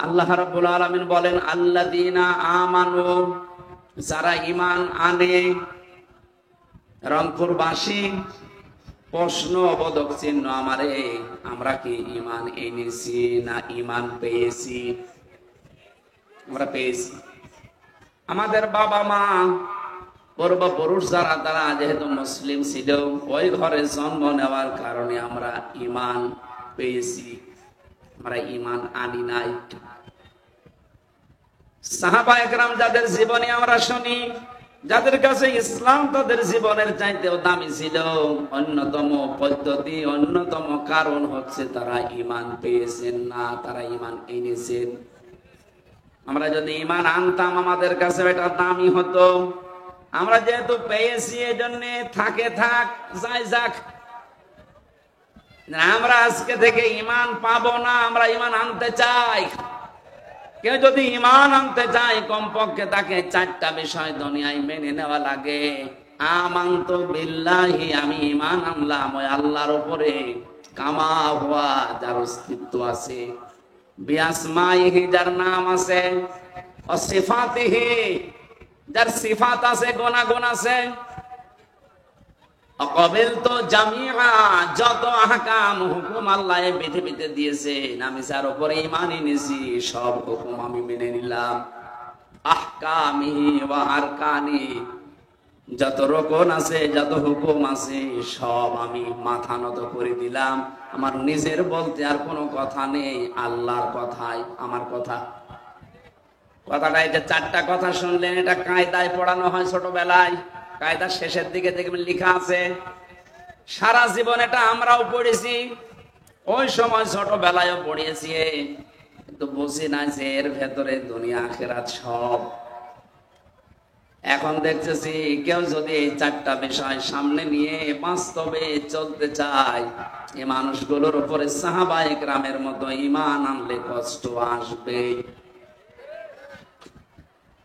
আল্লাহ রাব্বুল আলামিন বলেন আল্লাযীনা আমানু, যারা ঈমান আনে। রংপুরবাসী প্রশ্নবোধক চিহ্ন আমারে, আমরা কি ঈমান এনেছি না ঈমান পেয়েছি? আমরা পেয়েছি। আমাদের বাবা মা পূর্বপুরুষ যারা, তারা যেহেতু মুসলিম ছিল, ওই ঘরে জন্ম নেওয়ার কারণে আমরা ঈমান পেয়েছি, আমরা ঈমান আনি নাই। সাহাবায়ে কেরাম যাদের জীবনে আমরা শুনি, যাদের কাছে ইসলাম তাদের জীবনের চাইতেও দামি ছিল, অন্যতম পদ্ধতি, অন্যতম কারণ হচ্ছে তারা ঈমান পেয়েছেন না, তারা ঈমান এনেছেন। আমরা যদি ঈমান আনতাম, আমাদের কাছে এটা দামি হতো। আমরা যেহেতু পেয়েছি, এজন্য থাকে থাক, যাই যাক। আমরা আজকে থেকে ঈমান পাবো না, আমরা ঈমান আনতে চাই। কেউ যদি ঈমান আনতে চায়, কমপক্ষে তাকে 4টা বিষয় দুনিয়ায় মেনে নেওয়া লাগে। আমানতু বিল্লাহি, আমি ঈমান আনলাম ওই আল্লাহর উপরে, কামা হুয়া, যার অস্তিত্ব আছে, বিআসমাইহি, যার নাম আছে, ও সিফাতিহি, যার সিফাত আছে, গুণাগুণ আছে, অকবিলতু জামিআ, যত আহকাম হুকুম আল্লাহ এই পৃথিবীতে দিয়েছেন, আমি যার উপরে ঈমান এনেছি, সব হুকুম আমি মেনে নিলাম। আহকামিহি ওয়া আরকানি, যত রকম আছে, যত হুকুম আছে, সব আমি মাথা নত করে দিলাম। আমার নিজের বলতে আর কোনো কথা নেই, আল্লাহর কথাই আমার কথা। কথাটা, এটা 4টা কথা শুনলেন, এটা কায়দায় পড়ানো হয় ছোটবেলায়। কায়দার শেষের দিকে দেখবেন লেখা আছে। সারা জীবন এটা আমরাও পড়েছি, ওই সময় ছোটবেলায়ও পড়িয়েছি, কিন্তু বুঝি না যে এর ভেতরে দুনিয়া আখিরাত সব। এখন দেখতেছি কেউ যদি এই 4টা বিষয় সামনে নিয়ে বাস্তবে চলতে চায়, এই মানুষগুলোর উপরে সাহাবায়ে কেরামের মতো ঈমান আনলে কষ্ট আসবে।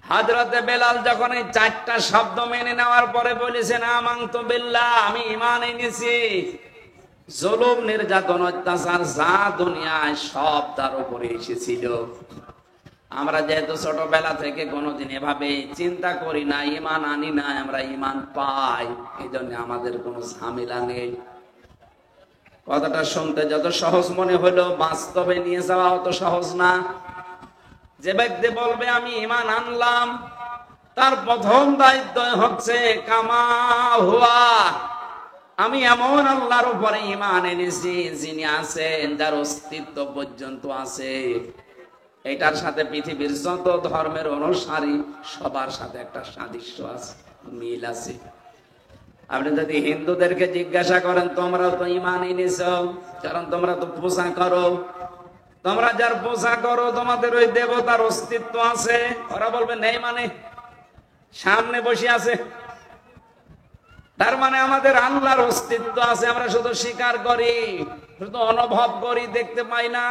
হযরতে বেলাল যখন এই 4টা শব্দ মেনে নেওয়ার পরে বলেছেন আমানতু বিল্লাহ, আমি ঈমান এনেছি, জুলুম, নির্যাতন, অত্যাচার যা দুনিয়ায় সব তার উপরে এসেছিল। আমরা যেহেতু ছোটবেলা থেকে কোনোদিন এভাবে চিন্তা করি না, ঈমান আনি না, আমরা ঈমান পাই, এই জন্য আমাদের কোনো ঝামেলা নেই। কথাটা শুনতে যত সহজ মনে হলো, বাস্তবে নিয়ে যাওয়া অত সহজ না। যে ব্যক্তি বলবে আমি ঈমান আনলাম, তার প্রথম দায়িত্ব হচ্ছে কামা হুয়া, আমি এমন আল্লাহর উপরে ঈমান এনেছি যিনি আছেন, যার অস্তিত্ব পর্যন্ত আছে। এটার সাথে পৃথিবীর যত ধর্মের অনুসারী সবার সাথে একটা সাদৃশ্য আছে, মিল আছে। আপনি যদি হিন্দুদেরকে জিজ্ঞাসা করেন, তোমরা তো ঈমান এনেছো, কারণ তোমরা তো পূজা করো, তোমরা যার পূজা করো তোমাদের ওই দেবতার অস্তিত্ব আছে, ওরা বলবে নেই, মানে সামনে বসে আছে, তার মানে আমাদের আল্লাহর অস্তিত্ব আছে, আমরা শুধু স্বীকার করি, শুধু অনুভব করি, দেখতে পাই না।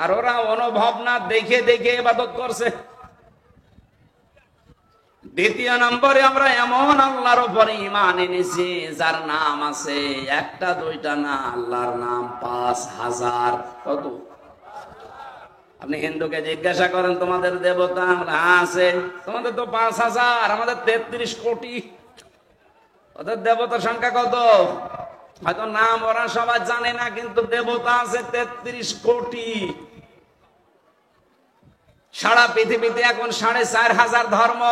আর ওরা অনুভব না দেখে দেখে ইবাদত করছে। দ্বিতীয় নম্বরে, আমরা এমন আল্লাহর উপরে ঈমান এনেছি যার নাম আছে, 1টা 2টা না, আল্লাহর নাম 5000। কত? আপনি হিন্দুকে জিজ্ঞাসা করেন তোমাদের দেবতা আছে, তোমাদের তো 5000, আমাদের 33 কোটি। ওদের দেবতার সংখ্যা কত? হয়তো নাম ওরা সবাই জানে না, কিন্তু দেবতা আছে 33 কোটি। সারা পৃথিবীতে এখন 4500 ধর্ম,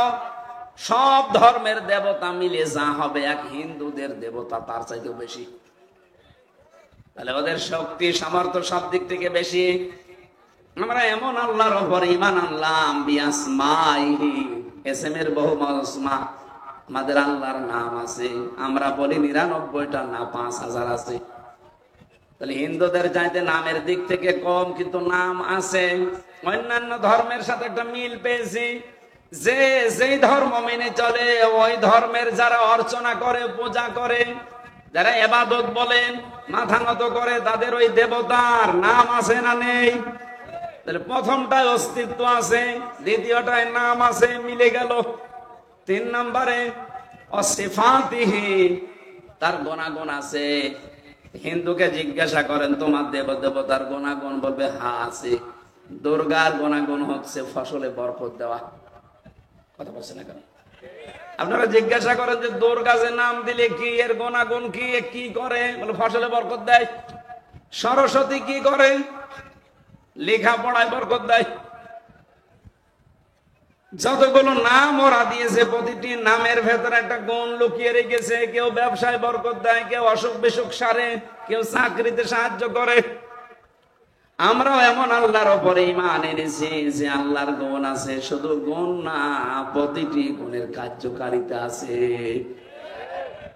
সব ধর্মের দেবতা মিলে যা হবে, এক হিন্দুদের দেবতা তার চাইতেও বেশি। তাহলে ওদের শক্তি সামর্থ্য সব দিক থেকে বেশি। আমরা এমন আল্লাহর উপর ঈমান আনলাম, বিআসমাইহি, এসেমের বহু মসমা, আমাদের আল্লাহর নাম আছে, আমরা বলি 99টা না 5000 আছে। তাহলে হিন্দুদের চাইতে নামের দিক থেকে কম, কিন্তু নাম আছে। অন্যান্য ধর্মের সাথে একটা মিল পেয়েছি, যে যেই ধর্ম মেনে চলে, ওই ধর্মের যারা অর্চনা করে, পূজা করে, যারা ইবাদত বলেন, মাথা নত করে, তাদের ওই দেবতার নাম আছে না নেই? তাহলে প্রথমটায় অস্তিত্ব আছে, দ্বিতীয়টায় নাম আছে, মিলে গেল। 3 নম্বরে অসিফাতিহি, তার গুণাগুণ আছে। হিন্দুকে জিজ্ঞাসা করেন তোমার দেবতার গুণাগুণ, বলবে হ্যাঁ আছে। দুর্গার গুণাগুণ হচ্ছে ফসলে বরকত দেওয়া। কথা বলছে না কেন? আপনারা জিজ্ঞাসা করেন যে দুর্গা যে নাম দিলে কি, এর গুণাগুণ কি, কি করে? বলে ফসলে বরকত দেয়। সরস্বতী কি করে? লেখাপড়ায় বরকত দেয়। যতগুলো নাম ওরা দিয়েছে প্রতিটি নামের ভেতরে একটা গুণ লুকিয়ে রেখেছে। কেউ ব্যবসায় বরকত দেয়, কেউ অসুখ বিসুখ সারে, কেউ চাকরিতে সাহায্য করে। আমরাও এমন আল্লাহর উপরে ঈমান এনেছি যে আল্লাহর গুণ আছে, শুধু গুণ না, প্রতিটি গুণের কার্যকারিতা আছে।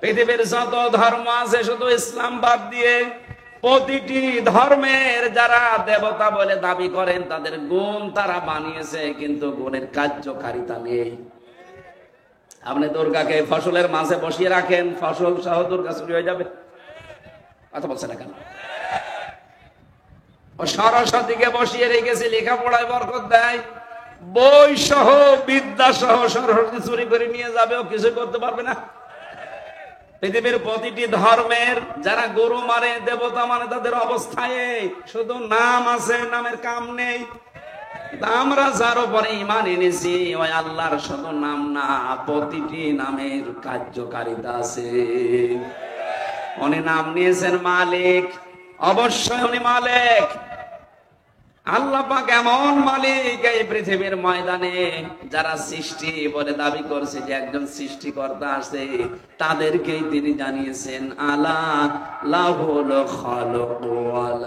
পৃথিবীর যত ধর্ম আছে শুধু ইসলাম বাদ দিয়ে প্রতিটি ধর্মের যারা দেবতা বলে দাবি করেন তাদের গুণ তারা বানিয়েছে, কিন্তু গুণের কার্যকারিতা নেই। আপনি দুর্গাকে ফসলের মাঝে বসিয়ে রাখেন, ফসল সহ দুর্গা চুরি হয়ে যাবে। কথা বলছে না কেন? ও সরস্বতীকে বসিয়ে রেখেছে, লেখাপড়ায় বরকত দেয়। বই সহ বিদ্যা সহ সরস্বতী চুরি করে নিয়ে যাবে, ও কিছু করতে পারবে না। পৃথিবীর প্রতিটি ধর্মের যারা গরু মারে, দেবতা মানে, তাদের অবস্থায় শুধু নাম আছে, নামের কাম নেই। আমরা যার উপরে ঈমান এনেছি ওই আল্লাহর শুধু নাম না, প্রতিটি নামের কার্যকারিতা আছে। উনি নাম নিয়েছেন মালিক, অবশ্যই উনি মালিক। আল্লাহ পাক এমন মালিক, এই পৃথিবীর ময়দানে যারা সৃষ্টি বলে দাবি করছে যে একজন সৃষ্টিকর্তা আছে, তাদেরকেই তিনি জানিয়েছেন আলা লাহুল খালকু ওয়াল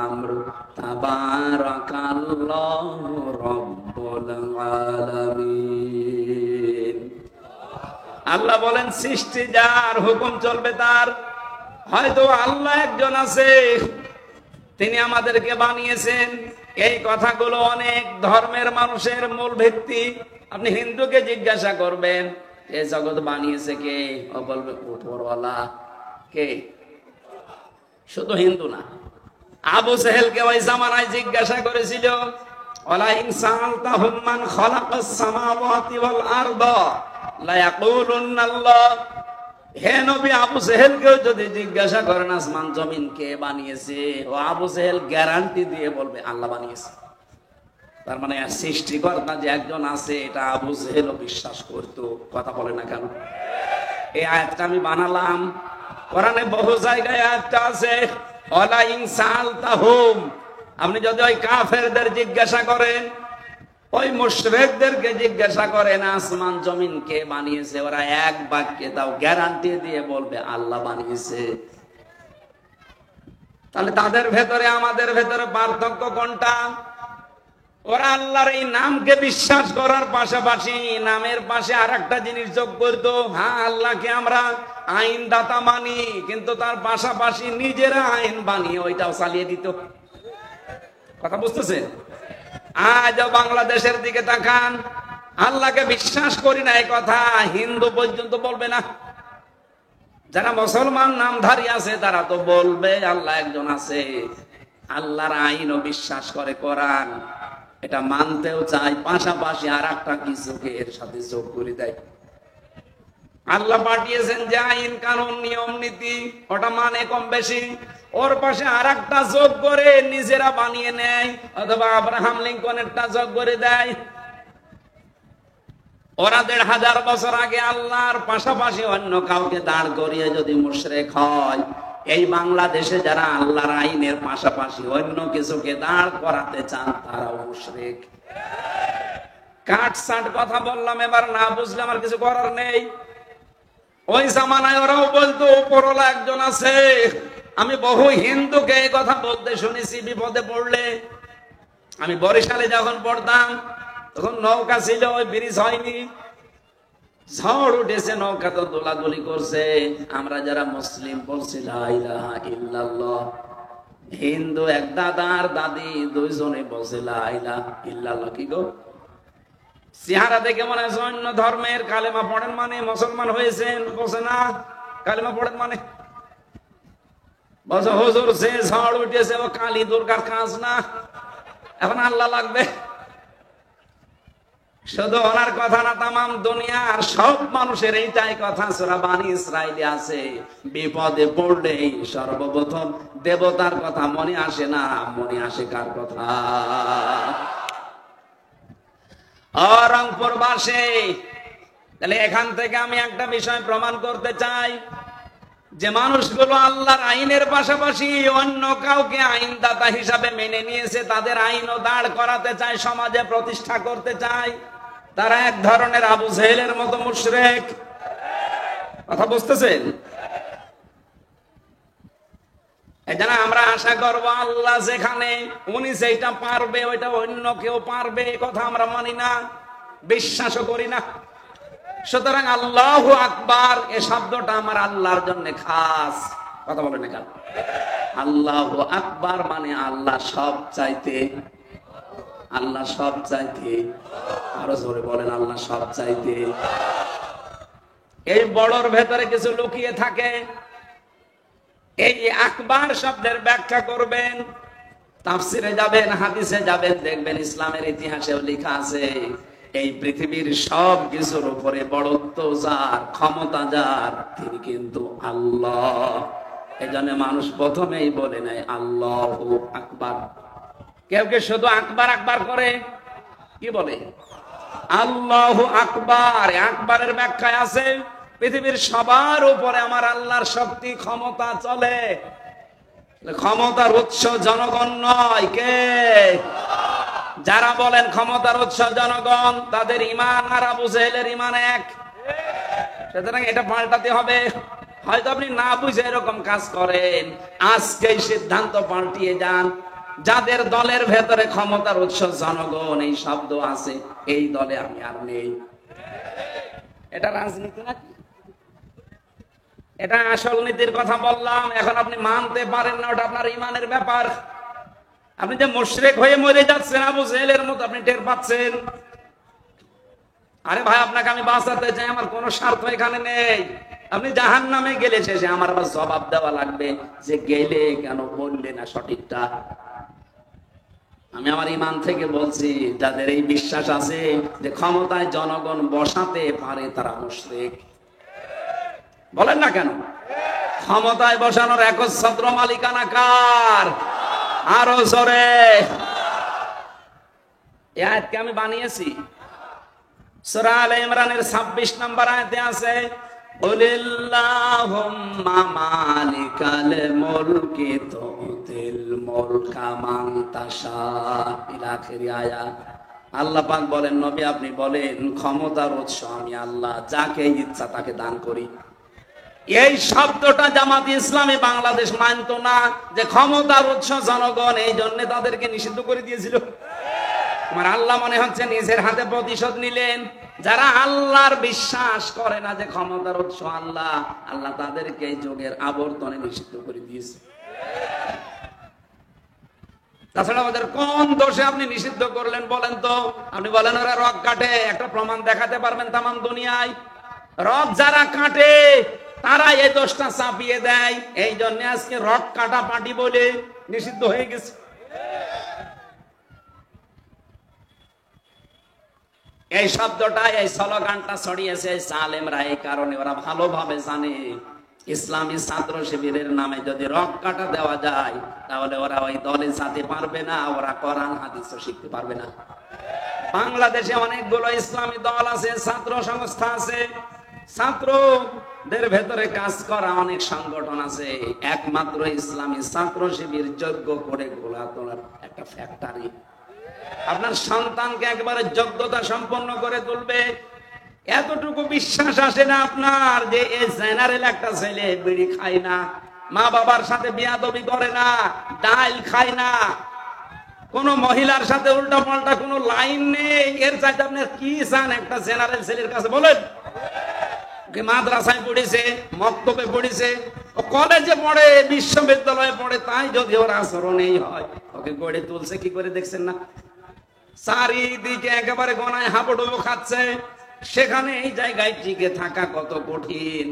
আমর তাবারাকাল্লাহু রাব্বুল আলামিন। আল্লাহ বলেন সৃষ্টি যার, হুকুম চলবে তার। হয়তো আল্লাহ একজন আছে, তিনি আমাদেরকে বানিয়েছেন। এই কথাগুলো অনেক ধর্মের মানুষের মূল ভিত্তি। আপনি হিন্দুকে জিজ্ঞাসা করবেন এই জগৎ বানিয়েছে কে, ও বলবে উপরওয়ালা। কে? শুধু হিন্দু না, আবু জেহেলকে ওই জামানায় জিজ্ঞাসা করেছিল ওয়ালা ইন সাআলতাহুম মান খালাকাস সামাওয়াতি ওয়াল আরদা লা ইয়াকুলুন্না আল্লাহ। হে নবী, আবু জেহেলকেও যদি জিজ্ঞাসা করেন আসমান জমিন কে বানিয়েছে, ও আবু জেহেল গ্যারান্টি দিয়ে বলবে আল্লাহ বানিয়েছে। তার মানে সৃষ্টিকর্তা যে একজন আছে এটা আবু জেহেলও বিশ্বাস করতো। কথা বলে না কেন? এই আয়াতটা আমি বানালাম, কোরআনে বহু জায়গায় আয়াতটা আছে ওয়ালা ইন সাআলতাহুম। আপনি যদি ওই কাফেরদের জিজ্ঞাসা করেন, ওই মুশরিকদেরকে জিজ্ঞাসা করেন আসমান জমিন কে বানিয়েছে, ওরা এক বাক্যে তাও গ্যারান্টি দিয়ে বলবে আল্লাহ বানিয়েছে। তাহলে তাদের ভেতরে আমাদের ভেতরে পার্থক্য কোনটা? ওরা আল্লাহর এই নামকে বিশ্বাস করার পাশাপাশি নামের পাশে আর একটা জিনিস যোগ করতো। হ্যাঁ, আল্লাহকে আমরা আইনদাতা মানি, কিন্তু তার পাশাপাশি নিজেরা আইন বানিয়ে ওইটাও চালিয়ে দিত। কথা বুঝতেছেন? আজ বাংলাদেশের দিকে তাকান, আল্লাহকে বিশ্বাস করি না এই কথা হিন্দু পর্যন্ত বলবে না। যারা মুসলমান নামধারী আছে তারা তো বলবে আল্লাহ একজন আছে। আল্লাহর আইনও বিশ্বাস করে, কোরআন এটা মানতেও চাই, পাশাপাশি আর একটা কিছুকে এর সাথে যোগ করে দেয়। আল্লাহ পাঠিয়েছেন যে আইন কানুন নিয়ম নীতি, ওটা মানে কম বেশি, ওর পাশে আর একটা যোগ করে নিজেরা বানিয়ে নেয়, অথবা আব্রাহাম লিঙ্কনেরটা যোগ করে দেয়। ওরা ১৫০০ বছর আগে আল্লাহর পাশাপাশি অন্য কাউকে দাঁড় করিয়ে যদি মুশরিক হয়, এই বাংলাদেশে যারা আল্লাহর আইনের পাশাপাশি অন্য কিছুকে দাঁড় করাতে চান তারাও মুশরিক। কাটসাট কথা বললাম, এবার না বুঝলে আমার কিছু করার নেই। ওই জামানায় ওরাও বলতো উপরওয়ালা একজন আছে। আমি বহু হিন্দুকে এই কথা বলতে শুনেছি বিপদে পড়লে। আমি বরিশালে যখন পড়তাম তখন নৌকা ছিল, ওই ব্রিজ হয়নি, ঝড় উঠেছে, নৌকা তো দোলাদুলি করছে। আমরা যারা মুসলিম বলছি লা ইলাহা ইল্লাল্লাহ। হিন্দু এক দাদা আর দাদি দুইজনে বলছে লা ইলাহা ইল্লাল্লাহ। কি গো, চেহারা দেখে মনে হয় অন্য ধর্মের। কালেমা পড়েন মানে মুসলমান হয়েছেন? বলছে না, কালেমা পড়েন মানে। বলছে হুজুর সে ঝড় উঠেছে ও কালী দুর্গার কাজ না, এখন আল্লাহ লাগবে। শুধু ওনার কথা না, তামাম দুনিয়ার সব মানুষের এইটাই কথা। সূরা বানী ইসরাইলে আছে, বিপদে পড়লেই সর্বপ্রথম দেবতার কথা মনে আসে না, মনে আসে কার কথা? রংপুর বাসে। তাহলে এখান থেকে আমি একটা বিষয় প্রমাণ করতে চাই, যে মানুষগুলো আল্লাহর আইনের পাশাপাশি অন্য কাউকে আইনদাতা হিসাবে মেনে নিয়েছে, তাদের আইনও দাঁড় করাতে চায়, সমাজে প্রতিষ্ঠা করতে চায়, তারা এক ধরনের আবু জেহেলের মতো মুশরিক। কথা বুঝতেছেন? এজন্য আমরা আশা করব, আল্লাহ যেখানে উনি যেটা পারবে ওইটা অন্য কেউ পারবে, কথা আমরা মানি না, বিশ্বাসও করি না। সুতরাং আল্লাহু আকবার এ শব্দটা আমার আল্লাহর জন্য খাস। কথা বলেন না কেন? আল্লাহু আকবার মানে আল্লাহ সব চাইতে, আল্লাহ সব চাইতে, আরো জোরে বলেন, আল্লাহ সব চাইতে। এই বড়র ভেতরে কিছু লুকিয়ে থাকে। এই আকবার শব্দের ব্যাখ্যা করবেন, তাফসিরে যাবেন, হাদিসে যাবেন, দেখবেন ইসলামের ইতিহাসেও লেখা আছে, এই পৃথিবীর সব কিছুর উপরে বড়ত্ব যার, ক্ষমতা যার, তিনি কিন্তু আল্লাহ। এই জন্য মানুষ প্রথমেই বলে নেয় আল্লাহু আকবার। কেউ কে শুধু আকবার আকবার করে, কি বলে? আল্লাহু আকবার। আকবারের ব্যাখ্যায় আছে, পৃথিবীর সবার উপরে আমার আল্লাহর শক্তি, ক্ষমতা চলে। ক্ষমতার উৎস জনগণ নয়, কে? যারা বলেন ক্ষমতার উৎস জনগণ, তাদের ঈমান আর আবু জেহেলের ঈমান এক। সুতরাং এটা পাল্টাতে হবে। হয়তো আপনি না বুঝে এরকম কাজ করেন, আজকেই সিদ্ধান্ত পাল্টিয়ে যান। যাদের দলের ভেতরে ক্ষমতার উৎস জনগণ এই শব্দ আছে, এই দলে আমি আর নেই। এটা রাজনীতি নাকি? এটা আসল নীতির কথা বললাম। এখন আপনি মানতে পারেন না, ওটা আপনার ঈমানের ব্যাপার। আপনি যে মুশরিক হয়ে মরে যাচ্ছেন আবু জেহেলের মতো, আপনি টের পাচ্ছেন? আরে ভাই, আপনাকে আমি বাঁচাতে চাই, আমার কোনো স্বার্থ এখানে নেই। আপনি জাহান্নামে গেলে শেষে আমার আবার জবাব দেওয়া লাগবে যে গেলে কেন বললে না সঠিকটা। আমি আমার ঈমান থেকে বলছি, যাদের এই বিশ্বাস আছে যে ক্ষমতায় জনগণ বসাতে পারে, তারা মুশরিক। বলেন না কেন? ক্ষমতায় বসানোর একচ্ছত্র মালিকানা কার? আরো জোরে। এই আয়াতকে আমি বানিয়েছি। সূরা আলে ইমরানের 26 নম্বর আয়াতে আছে, কুলিল্লাহুম্মা মালিকাল মুলকি তুতিল মুলকা মান তাশা, ইলা আখির আয়াত। আল্লাহ পাক বলেন, নবী আপনি বলেন, ক্ষমতার উৎস আমি আল্লাহ, যাকে ইচ্ছা তাকে দান করি। এই শব্দটা জামাতে ইসলামী বাংলাদেশ মানত না, যে ক্ষমতার উৎস জনগণ, এই জন্য তাদেরকে নিষিদ্ধ করে দিয়েছিল। আমার আল্লাহ মনে হচ্ছে নিজের হাতে প্রতিশোধ নিলেন। যারা আল্লাহর বিশ্বাস করে না যে ক্ষমতার উৎস আল্লাহ, আল্লাহ তাদেরকে এই যুগের আবর্তনে নিষিদ্ধ করে দিয়েছে। তাছাড়া আমাদের কোন দোষে আপনি নিষিদ্ধ করলেন বলেন তো? আপনি বলেন ওরা রক কাটে, একটা প্রমাণ দেখাতে পারবেন তামাম দুনিয়ায়? রক যারা কাটে তারা এই দোষটা চাপিয়ে দেয়, এই জন্য আজকে রক কাটা পার্টি বলে নিষিদ্ধ হয়ে গেছে। এই শব্দটা, এই স্লোগানটা ছড়িয়েছে জালেমরা, এই কারণে ওরা ভালোভাবে জানে ইসলামী ছাত্র শিবিরের নামে যদি রক কাটা দেওয়া যায়, তাহলে ওরা ওই দলে যেতে পারবে না, ওরা কোরআন হাদিসও শিখতে পারবে না। বাংলাদেশে অনেকগুলো ইসলামী দল আছে, ছাত্র সংস্থা আছে, ছাত্রদের ভেতরে কাজ করা অনেক সংগঠন আছে। একমাত্র ইসলামী ছাত্র শিবির যোগ্য করে গড়ে তোলার একটা ফ্যাক্টরি। আপনার সন্তানকে একবারে যোগ্যতা সম্পন্ন করে তুলবে, এতটুকু বিশ্বাস আসে না আপনার যে এই জেনারেল একটা ছেলে বিড়ি খায় না, মা বাবার সাথে বিয়াদবি করে না, ডাল খায় না, কোন মহিলার সাথে উল্টা পাল্টা কোন লাইন নেই, এর চাইতে আপনি কি চান একটা জেনারেল ছেলের কাছে? বলেন। মাদ্রাসায় পড়েছে, মক্তবে পড়েছে, কলেজে পড়ে, বিশ্ববিদ্যালয়ে পড়ে, তাই যদি ওর আচরণ এই হয়, ওকে গড়ে তুলছে কি করে দেখছেন না? চারিদিকে একেবারে গনায় হাবুডুবু খাচ্ছে, সেখানে এই জায়গায় টিকে থাকা কত কঠিন।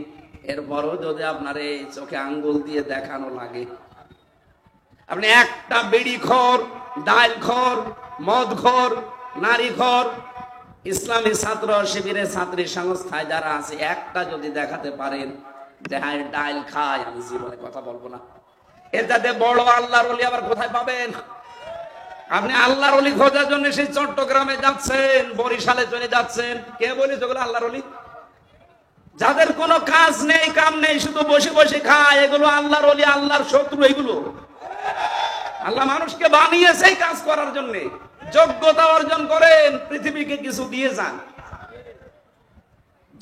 এরপরও যদি আপনার এই চোখে আঙ্গুল দিয়ে দেখানো লাগে, আপনি একটা বিড়ি খোর, ডাল খোর, মদ খোর, নারী খোর, ইসলামী ছাত্র শিবিরের ছাত্রী সংস্থায় যারা আছে একটা যদি দেখাতে পারেন যে হ্যাঁ ডাইল খায়, আমি জীবনে কথা বলবো না। এর যাতে বড় আল্লাহর ওলি আবার কোথায় পাবেন? আপনি আল্লাহর ওলি খোঁজার জন্য সেই চট্টগ্রামে যাচ্ছেন, বরিশালে চলে যাচ্ছেন, কে বলেছে ওগুলো আল্লাহর ওলি? যাদের কোনো কাজ নেই কাম নেই, শুধু বসে বসে খায়, এগুলো আল্লাহর ওলি, আল্লাহর শত্রু। এগুলো আল্লাহ মানুষকে বানিয়েছে কাজ করার জন্য। যোগ্যতা অর্জন করেন, পৃথিবীকে কিছু দিয়ে যান।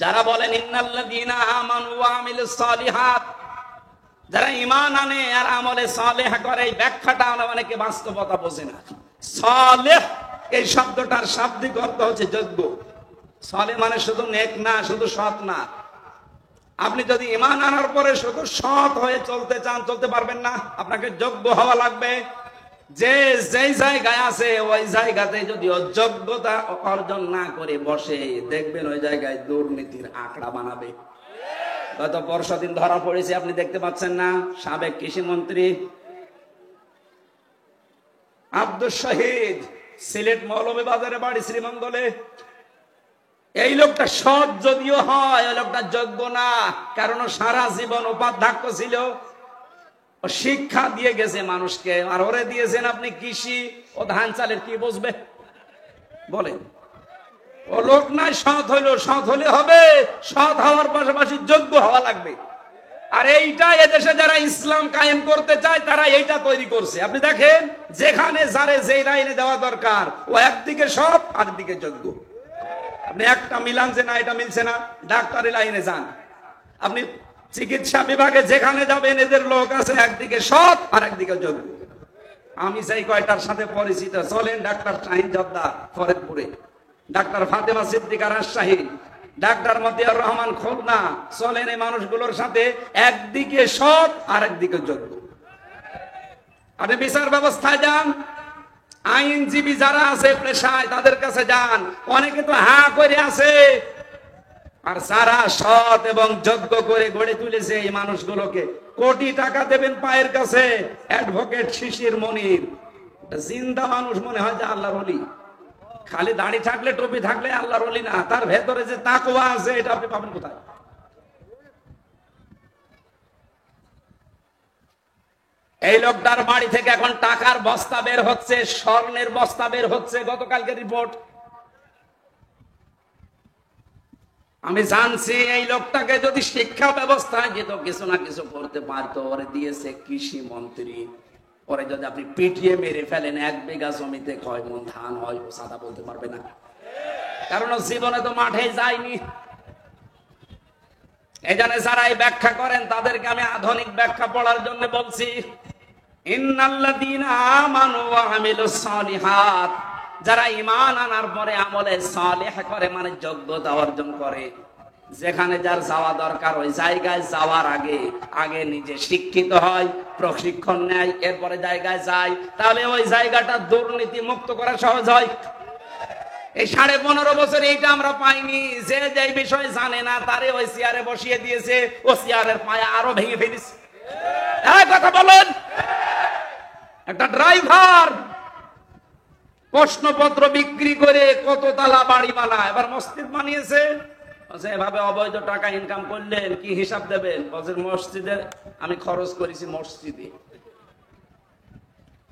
যারা বলেন ইন্নাল্লাযীনা আমানু ওয়া আমিলুস সালিহাত, যারা ঈমান আনে আর আমলে সালেহ করে, এই ব্যাখ্যাটা অনেকে বাস্তবতা বোঝে না। সালেহ এই শব্দটার শাব্দিক অর্থ হচ্ছে যোগ্য। সালেহ মানে শুধু নেক না, শুধু সৎ না। আপনি যদি ঈমান আনার পরে শুধু সৎ হয়ে চলতে চান, চলতে পারবেন না। আপনাকে যোগ্য হওয়া লাগবে। যে যেই জায়গায় আছে ওই জায়গাতে যদি যোগ্যতা অর্জন না করে বসে, দেখবেন ওই জায়গায় দুর্নীতির আঁকড়া বানাবে। গত পরশু দিন ধরা পড়েছে, আপনি দেখতে পাচ্ছেন না, সাবেক কৃষি মন্ত্রী আব্দুল শহীদ, সিলেট মৌলভীবাজারে বাড়ি, শ্রীমঙ্গলে। এই লোকটা সৎ যদিও হয়, ওই লোকটা যোগ্য না, কারণ সারা জীবন উপাধ্যক্ষ ছিল, শিক্ষা দিয়ে গেছে মানুষকে। আর ওরে দিয়েছেন আপনি কৃষি ও ধান চালের, কি বুঝবে বলেন? ও লোক নাই সৎ হইলো, সৎ হলে হবে, সৎ হওয়ার পাশাপাশি যোগ্য হওয়া লাগবে। আর এইটা এদেশে যারা ইসলাম কায়েম করতে চায় তারা এইটা তৈরি করছে। আপনি দেখেন, যেখানে যারে যেই লাইনে দেওয়া দরকার, ও একদিকে সৎ আর দিকে যোগ্য। আপনি একটা মিলান যে না এটা মিলছে না, ডাক্তারি লাইনে যান, আপনি চিকিৎসা বিভাগে যেখানে যাবেন, এদের লোক আছে একদিকে সৎ আর একদিকে যোগ্য। আমি সেই কয়টার সাথে পরিচিত, চলেন ডাক্তার শাহিন জব্দার ফরিদপুরে, ডাক্তার ফাতেমা সিদ্দিকা রাজশাহী, ডাক্তার মতিয়ার রহমান খুলনা, চলেন এই মানুষগুলোর সাথে, একদিকে সৎ আর একদিকে যোগ্য। আপনি বিচার ব্যবস্থায় যান, আইনজীবী যারা আছে পেশায়, তাদের কাছে যান, অনেকে তো হা করে আছে। আর যারা সৎ এবং যোগ্য করে গড়ে তুলেছে এই মানুষগুলোকে, কোটি টাকা দেবেন পায়ের কাছে। অ্যাডভোকেট শিশির মনির, জিন্দা মানুষ মনে হয় যে আল্লাহর ওলি। খালি দাড়ি থাকলে টুপি থাকলে আল্লাহর ওলি না, তার ভেতরে যে তাকওয়া আছে এটা আপনি পাবেন কোথায়? এই লোকটার বাড়ি থেকে এখন টাকার বস্তা বের হচ্ছে, স্বর্ণের বস্তা বের হচ্ছে, গতকালকে রিপোর্ট। আমি জানছি এই লোকটাকে যদি শিক্ষা ব্যবস্থায় যেত, কিছু না কিছু করতে পারতো। ওরে দিয়েছে কৃষি মন্ত্রী, পরে যদি আপনি পিটিয়ে মেরে ফেলেন, 1 বিঘা জমিতে কয় মন ধান হয় ও সাদা বলতে পারবে না, কারণ জীবনে তো মাঠে যায়নি। এই জন্য যারা এই ব্যাখ্যা করেন তাদেরকে আমি আধুনিক ব্যাখ্যা পড়ার জন্য বলছি। ইন্নাল্লাযীনা আমানু ওয়া আমিলুস সালিহাত, যারা ঈমান আনার পরে আমলে সালেহ করে, মানে যোগ্যতা অর্জন করে, যেখানে যার যাওয়া দরকার ওই জায়গায় যাওয়ার আগে আগে নিজে শিক্ষিত হয়, প্রশিক্ষণ নেয়, এরপরে জায়গায় যায়, তাহলে ওই জায়গাটা দুর্নীতি মুক্ত করা সহজ হয়। এই 15.5 বছর এইটা আমরা পাইনি। যে যে বিষয় জানে না তারে ওই চেয়ারে বসিয়ে দিয়েছে, ও চেয়ারের পায়া আরো ভেঙে ফেলিস। কথা বলেন, একটা ড্রাইভার প্রশ্নপত্র বিক্রি করে কত তালা বাড়ি বানায়, এবার মসজিদ বানিয়েছে। এভাবে অবৈধ টাকা ইনকাম করলেন, কি হিসাব দেবেন? মসজিদে আমি খরচ করেছি, মসজিদে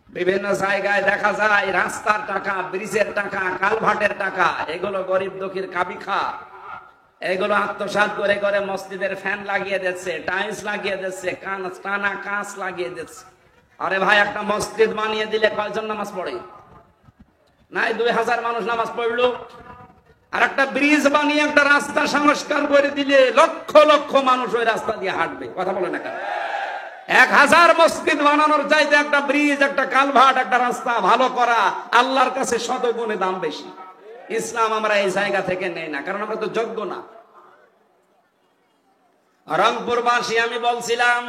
বিভিন্ন জায়গায় দেখা যায় রাস্তার টাকা, ব্রিজের টাকা, কালভার্টের টাকা, এগুলো গরিব দুঃখীর কাবিখা, এগুলো আত্মসাৎ করে করে মসজিদের ফ্যান লাগিয়ে দিচ্ছে, টাইলস লাগিয়ে দিচ্ছে, টানা কাঁচ লাগিয়ে দিচ্ছে। আরে ভাই, একটা মসজিদ বানিয়ে দিলে কয়জন নামাজ পড়ে? নাই 2000 মানুষ নামাজ পড়লো। আর একটা ব্রিজ বানিয়ে একটা রাস্তা সংস্কার করে দিলে লক্ষ লক্ষ মানুষ ওই রাস্তা দিয়ে হাঁটবে। কথা বলে না কেন? 1000 মসজিদ বানানোর চাইতে একটা ব্রিজ, একটা কালভার্ট, একটা রাস্তা ভালো করা আল্লাহর কাছে শতগুণে দাম বেশি। ইসলাম আমরা এই জায়গা থেকে নেই না, কারণ আমরা তো যোগ্য না। রংপুরবাসী, আমি বলছিলাম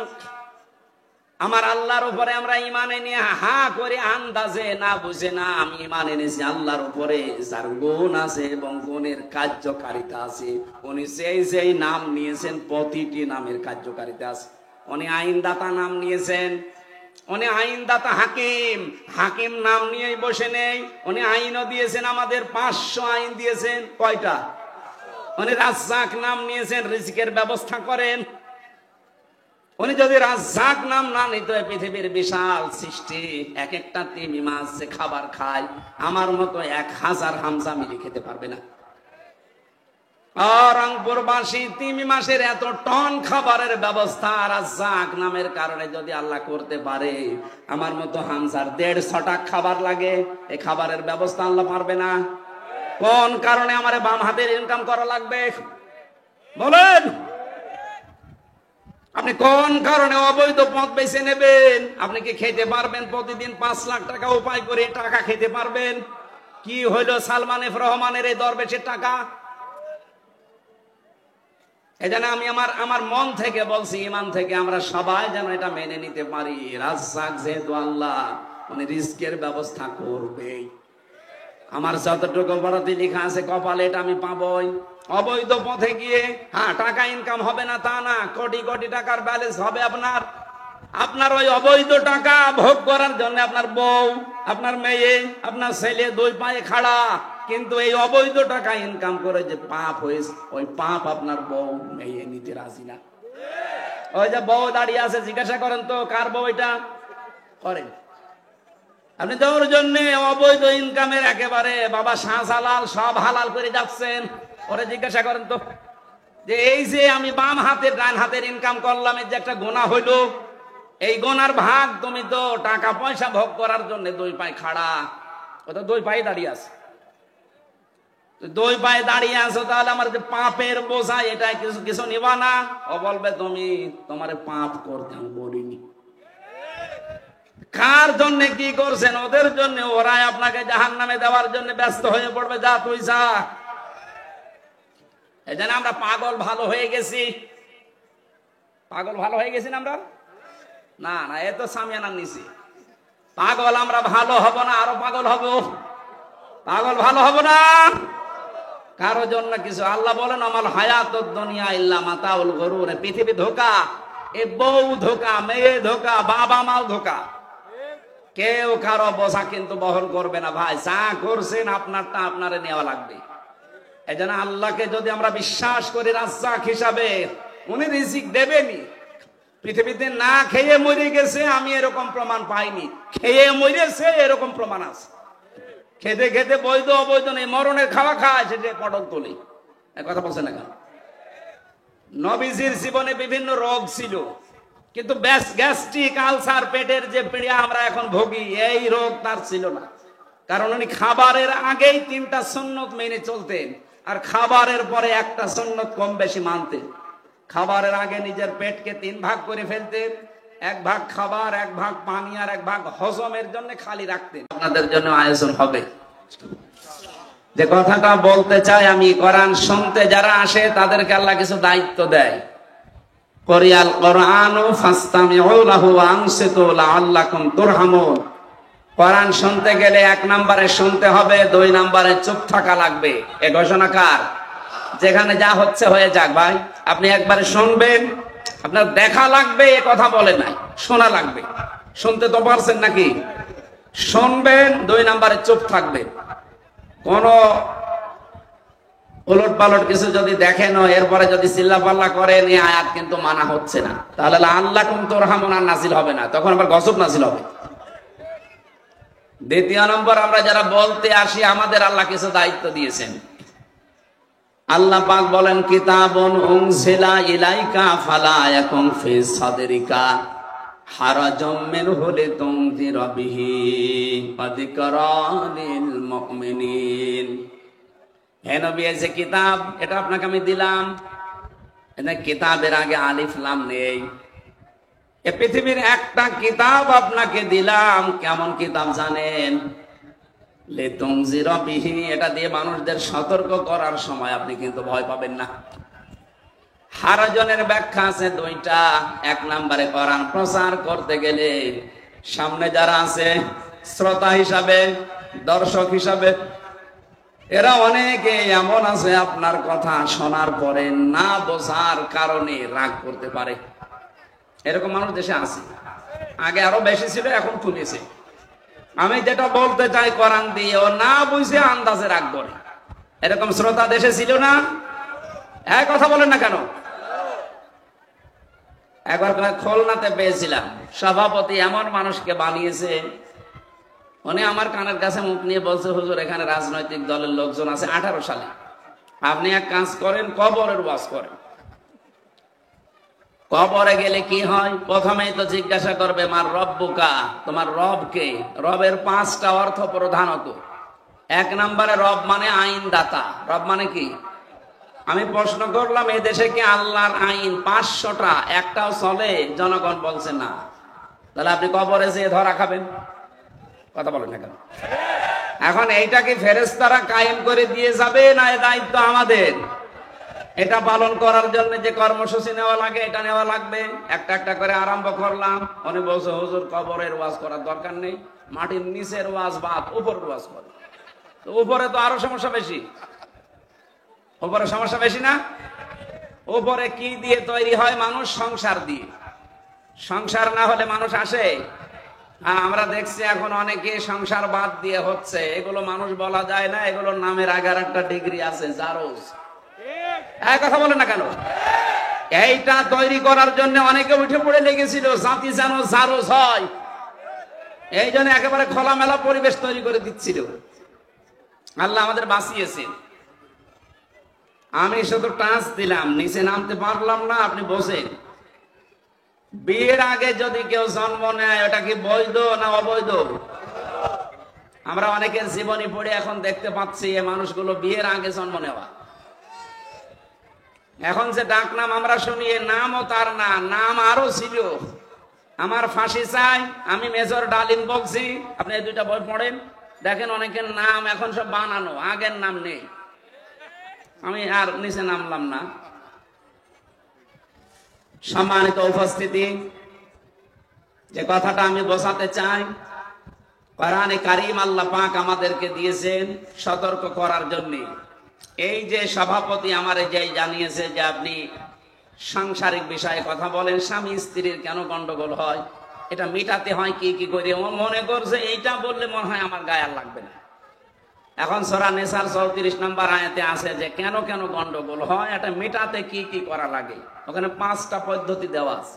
আমার আল্লাহর উপরে আমরা ঈমান নিয়ে হা করে আন্দাজে না বুঝে না, আমি ঈমান এনেছি আল্লাহর উপরে যার গুণ আছে এবং গুণের কার্যকারিতা আছে। উনি যেই নাম নিয়েছেন প্রতিটি নামের কার্যকারিতা আছে। উনি আইনদাতা নাম নিয়েছেন, উনি আইনদাতা হাকিম, হাকিম নাম নিয়েই বসে নেই, উনি আইনও দিয়েছেন, আমাদের 500 আইন দিয়েছেন। কয়টা? উনি রাজ্জাক নাম নিয়েছেন, রিজিকের ব্যবস্থা করেন। উনি যদি রাজ্জাক নাম না নিত, পৃথিবীর বিশাল সৃষ্টি, এক একটা তিমি মাছ যে খাবার খায়, আমার মতো 1000 হামজা মিলে খেতে পারবে না। রংপুরবাসী তিমি মাসের এত টন খাবারের ব্যবস্থা রাজ্জাক নামের কারণে যদি আল্লাহ করতে পারে, আমার মতো হামজার 150 খাবার লাগে, এই খাবারের ব্যবস্থা আল্লাহ পারবে না? কোন কারণে আমার বাম হাতের ইনকাম করা লাগবে বলেন? আপনি কোন কারণে অবৈধ পথ বেছে নেবেন? আপনি কি খেতে পারবেন? প্রতিদিন 5 লাখ টাকা উপায় করে টাকা খেতে পারবেন? কি হইল সালমান এফ রহমানের এই দরবেশের টাকা? এজন্য আমি আমার মন থেকে বলছি, ইমান থেকে, আমরা সবাই যেন এটা মেনে নিতে পারি, রাজ্জাক যেহেতু আল্লাহ, উনি রিস্কের ব্যবস্থা করবেই। আমার যতটুকু বরাতে লেখা আছে কপালে, এটা আমি পাবই। অবৈধ পথে গিয়ে টাকা ইনকাম হবে না তা না, কোটি কোটি টাকার ব্যালেন্স হবে আপনার। আপনার ওই অবৈধ টাকা ভোগ করার জন্য আপনার বউ, আপনার মেয়ে, আপনার ছেলে 2 পায়ে খাড়া, কিন্তু এই অবৈধ টাকা ইনকাম করে যে পাপ হয়েছে, ওই পাপ আপনার বউ মেয়ে নিতে রাজি না। ওই যে বউ দাঁড়িয়ে আছে, জিজ্ঞাসা করেন তো কার বউ এটা? করেন আপনি তো ওর জন্য অবৈধ ইনকামের একেবারে বাবা শাহজালাল সব হালাল করে যাচ্ছেন। ওরে জিজ্ঞাসা করেন তো, যে এই যে আমি বাম হাতের ডান হাতের ইনকাম করলাম, এই যে একটা গোনা হইলো, এই গোনার ভাগ তুমি তো টাকা পয়সা ভোগ করার জন্য 2 পায়ে খাড়া, ও তো 2 পায়ে দাঁড়িয়ে আছে। 2 পায়ে দাঁড়িয়ে আছো, তাহলে আমার যে পাপের বোঝা, এটা কিছু কিছু নিবা না? ও বলবে তুমি তোমার পাপ করতে আমি বলিনি। কার জন্য কি করছেন? ওদের জন্য। ওরাই আপনাকে জাহান্নামে দেওয়ার জন্য ব্যস্ত হয়ে পড়বে। যা তুই যা। এই জন্য আমরা পাগল ভালো হয়ে গেছি। পাগল ভালো হয়ে গেছি না আমরা? না না, এ তো সামিয়ানা নিছি। পাগল আমরা ভালো হব না, আরো পাগল হব। পাগল ভালো হব না কারো জন্য কিছু। আল্লাহ বলেন আমাল হায়াতুদ দুনিয়া ইল্লা মাতাউল গুরুর। পৃথিবী ধোঁকা, এ বউ ধোঁকা, মেয়ে ধোঁকা, বাবা মাও ধোঁকা। কেউ কারো বোঝা কিন্তু বহন করবে না ভাই। যা করছেন আপনারটা আপনারে নেওয়া লাগবে। এই জন্য আল্লাহকে যদি আমরা বিশ্বাস করি রাজ্জাক হিসাবে, উনি রিজিক দেবেনি। পৃথিবীতে না খেয়ে মরে গেছে আমি এরকম প্রমাণ পাইনি, খেয়ে মরেছে এরকম প্রমাণ আছে। খেতে খেতে বৈধ অবৈধ নেই, মরণের খাওয়া খায়, সেটা পটল তোলে। কথা বলছে না কেন? নবীজির জীবনে বিভিন্ন রোগ ছিল, কিন্তু গ্যাস্ট্রিক আলসার, পেটের যে পীড়া আমরা এখন ভোগী, এই রোগ তার ছিল না। কারণ উনি খাবারের আগেই 3টা সুন্নত মেনে চলতেন, আর খাবারের পরে একটা সুন্নত কম বেশি মানতেন। খাবারের আগে নিজের পেটকে 3 ভাগ করে ফেলতেন, 1 ভাগ খাবার, 1 ভাগ পানি, আর 1 ভাগ হজমের জন্য খালি রাখতেন। আপনাদের জন্য আয়োজন হবে। যে কথাটা বলতে চাই আমি, কোরআন শুনতে যারা আসে তাদেরকে আল্লাহ কিছু দায়িত্ব দেয়। কোরিয়াল কোরআন ফাসতামিউ লাহু ওয়া আনসিতু লাআল্লাকুম তুরহামুন। কোরআন শুনতে গেলে 1 নম্বরে শুনতে হবে, 2 নম্বরে চুপ থাকা লাগবে। এ ঘোষণা কার? যেখানে যা হচ্ছে হয়ে যাক ভাই, আপনি একবারে শুনবেন, আপনার দেখা লাগবে এ কথা বলে নাই, শোনা লাগবে। শুনতে তো পারছেন নাকি? শুনবেন, 2 নম্বরে চুপ থাকবেন। কোন উলট পালট কিছু যদি দেখেন, এরপরে যদি চিল্লাপাল্লা করেন, এই আয়াত কিন্তু মানা হচ্ছে না, তাহলে লাআল্লাকুম তুরহামুন আর নাজিল হবে না, তখন আবার গজব নাজিল হবে। 2 নম্বর, আমরা যারা বলতে আসি, আমাদের আল্লাহ কিছু দায়িত্ব দিয়েছেন। আল্লাহ পাক বলেন কিতাবুন উনজিলা ইলাইকা ফালা ইয়াকুন ফি সাদরিকা হারাজাম মিনহু লিতুনযিরা বিহি ওয়া যিকরা লিল মুমিনিন। হে নবী, এই যে কিতাব, এটা আপনাকে আমি দিলাম। এটা কিতাবের আগে আলিফ লাম নেই। এ পৃথিবীর একটা কিতাব আপনাকে দিলাম। কেমন কিতাব জানেন? লিতুনযিরা বিহি, এটা দিয়ে মানুষদের সতর্ক করার সময় আপনি কিন্তু ভয় পাবেন না। হারাজনের ব্যাখ্যা আছে 2টা। 1 নম্বরে কোরআন প্রচার করতে গেলে সামনে যারা আছে শ্রোতা হিসাবে, দর্শক হিসাবে, এরা অনেকে এমন আছে আপনার কথা শোনার পরে না বোঝার কারণে রাগ করতে পারে। এরকম মানুষ দেশে আছে। আগে আরো বেশি ছিল, এখন কমেছে। আমি যেটা বলতে চাই কোরআন দিয়ে, ও না বুঝে আন্দাজে রাখবো না, এরকম শ্রোতা দেশে ছিল না? এক কথা বলেন না কেন? একবার খুলনাতে পেয়েছিলাম, সভাপতি এমন মানুষকে বানিয়েছে, উনি আমার কানের কাছে মুখ নিয়ে বলছে, হুজুর এখানে রাজনৈতিক দলের লোকজন আছে 18 সালে, আপনি এক কাজ করেন, কবরের ওয়াজ করেন। কবরে গেলে কি হয়? প্রথমেই তো জিজ্ঞাসা করবে, মার রব্বুকা, তোমার রব কে? রবের 5টা অর্থ প্রধানত। 1 নম্বরে রব মানে আইনদাতা। রব মানে কি? আমি প্রশ্ন করলাম, এই দেশে কি আল্লাহর আইন 500টা একটাও চলে? জনগণ বলছে না। তাহলে আপনি কবরে যেয়ে ধরা খাবেন? কথা বলেন না কেন? এখন এইটা কি ফেরেশতারা কায়েম করে দিয়ে যাবে, না এ দায়িত্ব আমাদের? এটা পালন করার জন্য যে কর্মসূচি নেওয়া লাগে, এটা নেওয়া লাগবে। একটা একটা করে আরম্ভ করলাম। উনি বলছে, হুজুর কবরের ওয়াজ করার দরকার নেই, মাটির নিচের ওয়াজ বাদ, উপরের ওয়াজ করে। তো উপরে তো আরো সমস্যা বেশি। উপরে সমস্যা বেশি না? উপরে কি দিয়ে তৈরি হয় মানুষ? সংসার দিয়ে। সংসার না হলে মানুষ আসে? আমরা দেখছি এখন অনেকে সংসার বাদ দিয়ে হচ্ছে। এগুলো মানুষ বলা যায় না, এগুলোর নামের আগে একটা ডিগ্রি আছে, জারজ। কথা বলেন না কেন? এইটা তৈরি করার জন্য অনেকে উঠে পড়ে লেগেছিল, জাতি যেন জারজ হয়। এই জন্য একেবারে খোলামেলা পরিবেশ তৈরি করে দিচ্ছিল। আল্লাহ আমাদের বাঁচিয়েছেন। আমি শুধু টাচ দিলাম, নিচে নামতে পারলাম না। আপনি বসেন। বিয়ের আগে যদি কেউ জন্ম নেয়, ওটা কি বৈধ না অবৈধ? আমরা অনেকের জীবনী পড়ে এখন দেখতে পাচ্ছি, এই মানুষগুলো বিয়ের আগে জন্ম নেওয়া। এখন যে ডাক নাম আমরা শুনি, এ নামও তার না, নাম আরো ছিল। আমার ফাঁসি চাই, আমি মেজর ডালিম বলছি। আপনি এই 2টা বই পড়েন, দেখেন অনেকের নাম এখন সব বানানো, আগের নাম নেই। আমি আর নিচে নামলাম না। সম্মানিত উপস্থিতি, যে কথাটা আমি বোঝাতে চাই, কোরআনে কারীম আল্লাহ পাক আমাদেরকে দিয়েছেন সতর্ক করার জন্য। এই যে সভাপতি আমার যেই জানিয়েছে যে আপনি সাংসারিক বিষয়ে কথা বলেন, স্বামী স্ত্রীর কেন গন্ডগোল হয়, এটা মেটাতে হয় কি কি করে। ও মনে করছে এইটা বললে মনে হয় আমার গায়ে আর লাগবে না। এখন সূরা নিসার 34 নম্বর আয়াতে আছে যে কেন কেন গন্ডগোল হয়, এটা মেটাতে কি কি করা লাগে। ওখানে 5টা পদ্ধতি দেওয়া আছে।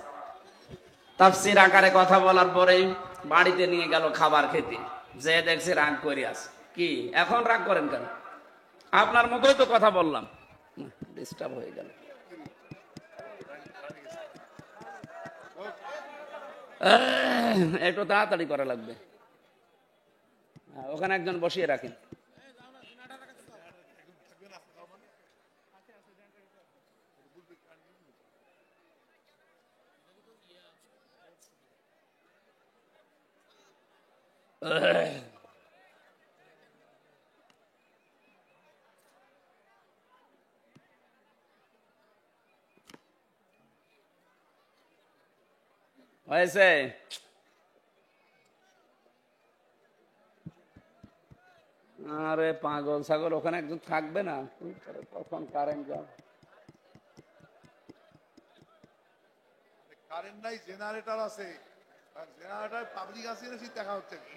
তাফসীর আকারে কথা বলার পরে বাড়িতে নিয়ে গেল খাবার খেতে, যে দেখছে রাগ করে আছে। কি এখন রাগ করেন কেন? আপনার মতোই তো কথা বললাম, ডিস্টার্ব হয়ে গেল। একটু তাড়াতাড়ি করা লাগবে। ওখানে একজন বসিয়ে রাখেন। হয়েছে? আরে পাগল ছাগল, ওখানে একজন থাকবে না? কখন কারেন্ট যাবে? কারেন্ট নাই, জেনারেটর আছে। জেনারেটর পাবলিক আছে না, দেখা হচ্ছে কি?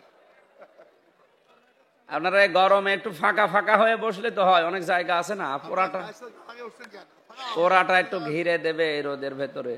আপনারা গরমে একটু ফাঁকা ফাঁকা হয়ে বসলে তো হয়, অনেক জায়গা আছে না। পোড়াটা একটু ঘিরে দেবে এই রোদের ভেতরে।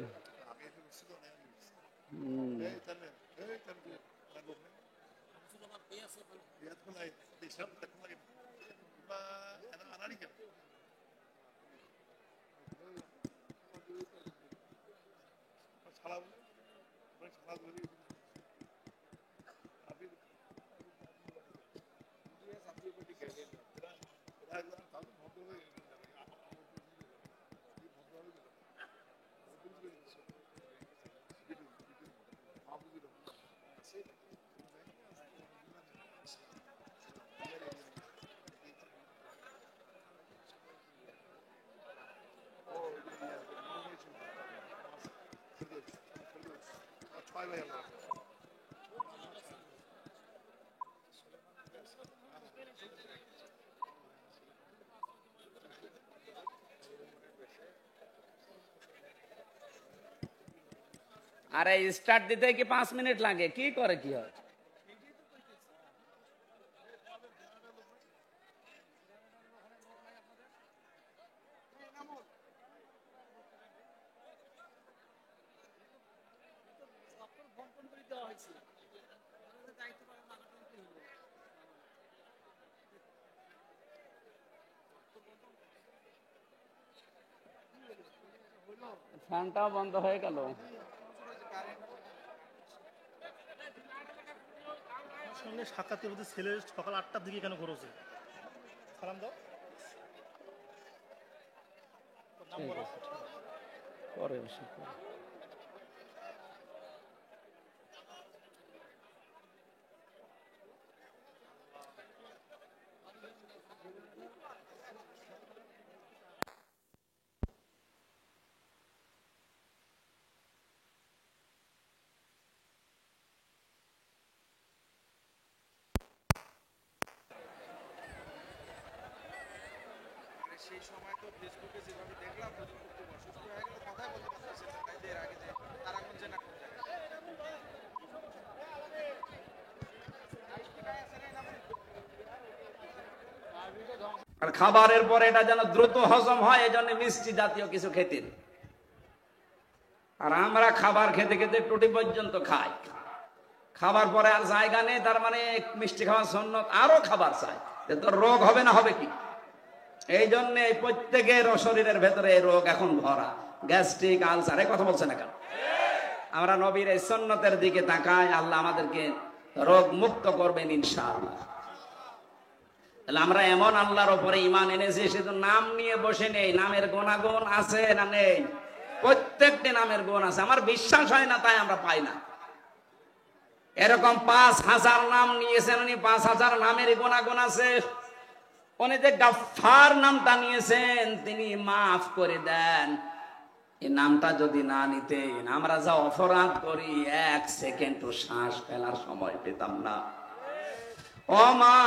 আরে স্টার্ট দিতে কি 5 মিনিট লাগে? কি করে কি হয়? ফ্যানটাও বন্ধ হয়ে গেল। সঙ্গে সাক্ষাৎ করতে ছেলে সকাল 8টার দিকে কেন করেছে? সালাম দাও। পরে এসে পরে। সেই সময় তো ফেসবুকে যেভাবে দেখলাম নতুন খুব অসুস্থ হয়ে গেল, কথাই বলতে পারতেছে না। তাই যে এর আগে যে তারাগঞ্জে না কোন জায়গায় আর খাবারের পরে এটা যেন দ্রুত হজম হয়, এই জন্য মিষ্টি জাতীয় কিছু খেতেন। আর আমরা খাবার খেতে খেতে টুটি পর্যন্ত খাই, খাবার পরে আর জায়গা নেই, তার মানে মিষ্টি খাওয়ার সুন্নত, আরো খাবার চাই, তো রোগ হবে না হবে কি? এই জন্য প্রত্যেকের শরীরের ভেতরে এই রোগ এখন ভরা, গ্যাস্ট্রিক, আলসার। এই কথা বলছে না কেন? আমরা নবীর এই সুন্নতের দিকে তাকাই, আল্লাহ আমাদেরকে রোগ মুক্ত করবেন ইনশাআল্লাহ। তাহলে আমরা এমন আল্লাহর উপরে ঈমান এনেছি, শুধু নাম নিয়ে বসে নেই। নামের গুণাগুণ আছে না নেই? প্রত্যেকটি নামের গুণ আছে। আমার বিশ্বাস হয় না, তাই আমরা পাই না। এরকম 5000 নাম নিয়েছেন উনি, 5000 নামের গুণাগুণ আছে। উনি যে গাফফার নামটা নিয়েছেন, তিনি মাফ করে দেন। এই নামটা যদি না নিতেন, আমরা যা অপরাধ করি 1 সেকেন্ডও শ্বাস ফেলার সময় পেতাম না। ওমা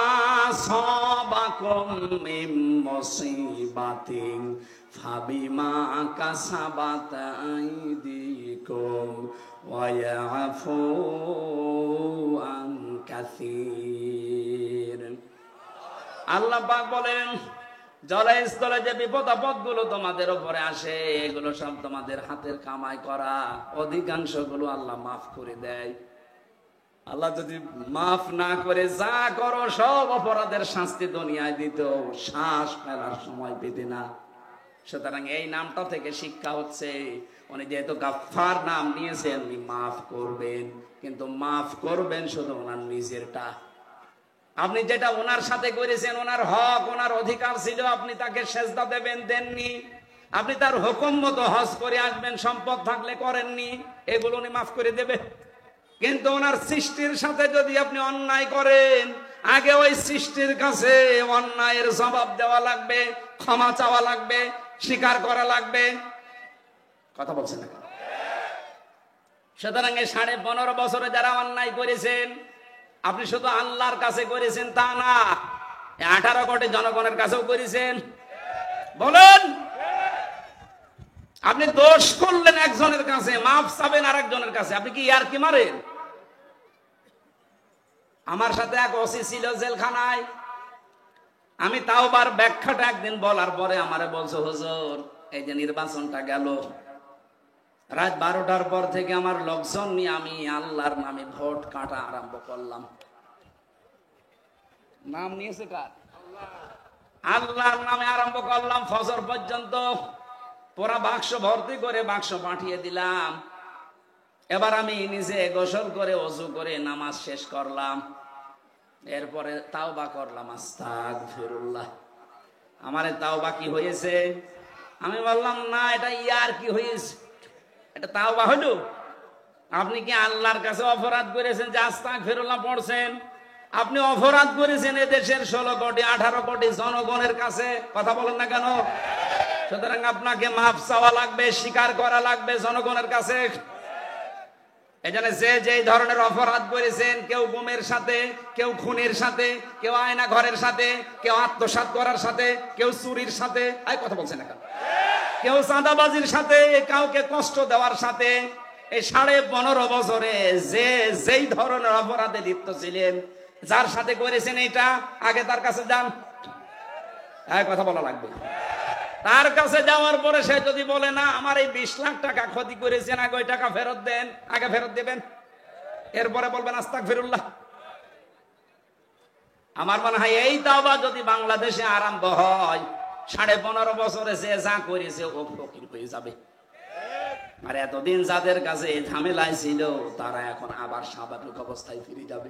সাবাকুম মিন মুসিবাতিন ফাবিমা কাসাবাত আইদিকুম ওয়া ইয়াফু আন কাসীর। আল্লাহ পাক বলেন, জলস্থলে যে বিপদ আপদ গুলো তোমাদের উপরে আসে, এগুলো সব তোমাদের হাতের কামাই করা, অধিকাংশ গুলো আল্লাহ মাফ করে দেয়। আল্লাহ যদি মাফ না করে যা করো সব অপরাধের শাস্তি দুনিয়ায় দিত, শ্বাস ফেলার সময় পেতে না। সুতরাং এই নামটা থেকে শিক্ষা হচ্ছে, উনি যেহেতু গাফফার নাম নিয়েছেন, উনি মাফ করবেন, কিন্তু মাফ করবেন শুধু ওনার নিজেরটা। আপনি যেটা ওনার সাথে করেছেন, ওনার হক, ওনার অধিকার ছিল, আপনি তাকে সেজদা দেবেন, দেননি। আপনি তার হুকুম মতো হজ করে আসবেন, সম্পদ থাকলে করেননি, এগুলো উনি মাফ করে দেবে। কিন্তু ওনার সৃষ্টির সাথে যদি আপনি অন্যায় করেন, আগে ওই সৃষ্টির কাছে অন্যায়ের জবাব দেওয়া লাগবে, ক্ষমা চাওয়া লাগবে, স্বীকার করা লাগবে। কথা বলছেন না? সুতরাং এই 15.5 বছরে যারা অন্যায় করেছেন, আপনি শুধু আল্লাহর কাছে করেছেন তা না, 18 কোটি জনগণের কাছেও করেছেন। বলেন, আপনি দোষ করলেন একজনের কাছে, মাফ চাবেন আরেকজনের কাছে, আপনি কি ইয়ার কি মারেন? আমার সাথে এক ওসি ছিল জেলখানায়, আমি তাওবার ব্যাখ্যাটা একদিন বলার পরে আমারে বলছে, হুজুর এই যে নির্বাচনটা গেল, রাত 12টার পর থেকে আমার লোকজন নিয়ে আমি আল্লাহর নামে ভোট কাটা আরম্ভ করলাম। নাম নিয়েছে কার? আল্লাহর নামে আরম্ভ করলাম। ফজর পর্যন্ত পুরা বাক্স ভর্তি করে বাক্স পাঠিয়ে দিলাম। এবার আমি নিজে গোসল করে ওযু করে নামাজ শেষ করলাম, এরপরে তাওবা করলাম, আস্তাগফিরুল্লাহ। আমারে তাওবা কি হয়েছে? আমি বললাম, না এটা ইয়ার কি হয়েছে, এটা তাওবা হলো? আপনি কি আল্লাহর কাছে অপরাধ করেছেন যে আস্তাগফিরুল্লাহ পড়ছেন? আপনি অপরাধ করেছেন এদেশের 16 কোটি 18 কোটি জনগণের কাছে। কথা বলেন না কেন? সুতরাং আপনাকে মাফ চাওয়া লাগবে, স্বীকার করা লাগবে জনগণের কাছে। এজন্য যে যেই ধরনের অপরাধ করেছেন, কেউ গুমের সাথে, কেউ খুনের সাথে, কেউ আয়না ঘরের সাথে, কেউ আত্মসাৎ করার সাথে, কেউ চুরির সাথে, এই কথা বলছেন না কেন? কেউ চাঁদাবাজির সাথে, কাউকে কষ্ট দেওয়ার সাথে, এই 15.5 বছরে যেই ধরনের অপরাধে লিপ্ত ছিলেন, যার সাথে করেছেন এইটা, আগে তার কাছে যান। কথা বলা লাগবে। তার কাছে যাওয়ার পরে সে যদি বলে না আমার এই 20 লাখ টাকা ক্ষতি করেছেন, আগে ওই টাকা ফেরত দেন, আগে ফেরত দেবেন, এরপরে বলবেন আস্তাগফিরুল্লাহ। আমার মনে হয় এই তাওবা যদি বাংলাদেশে আরম্ভ হয়, 15.5 বছরে যে যা করেছে ও ফকির হয়ে যাবে। আর এতদিন যাদের কাছে এই ঝামেলায় ছিল, তারা এখন আবার স্বাভাবিক অবস্থায় ফিরে যাবে।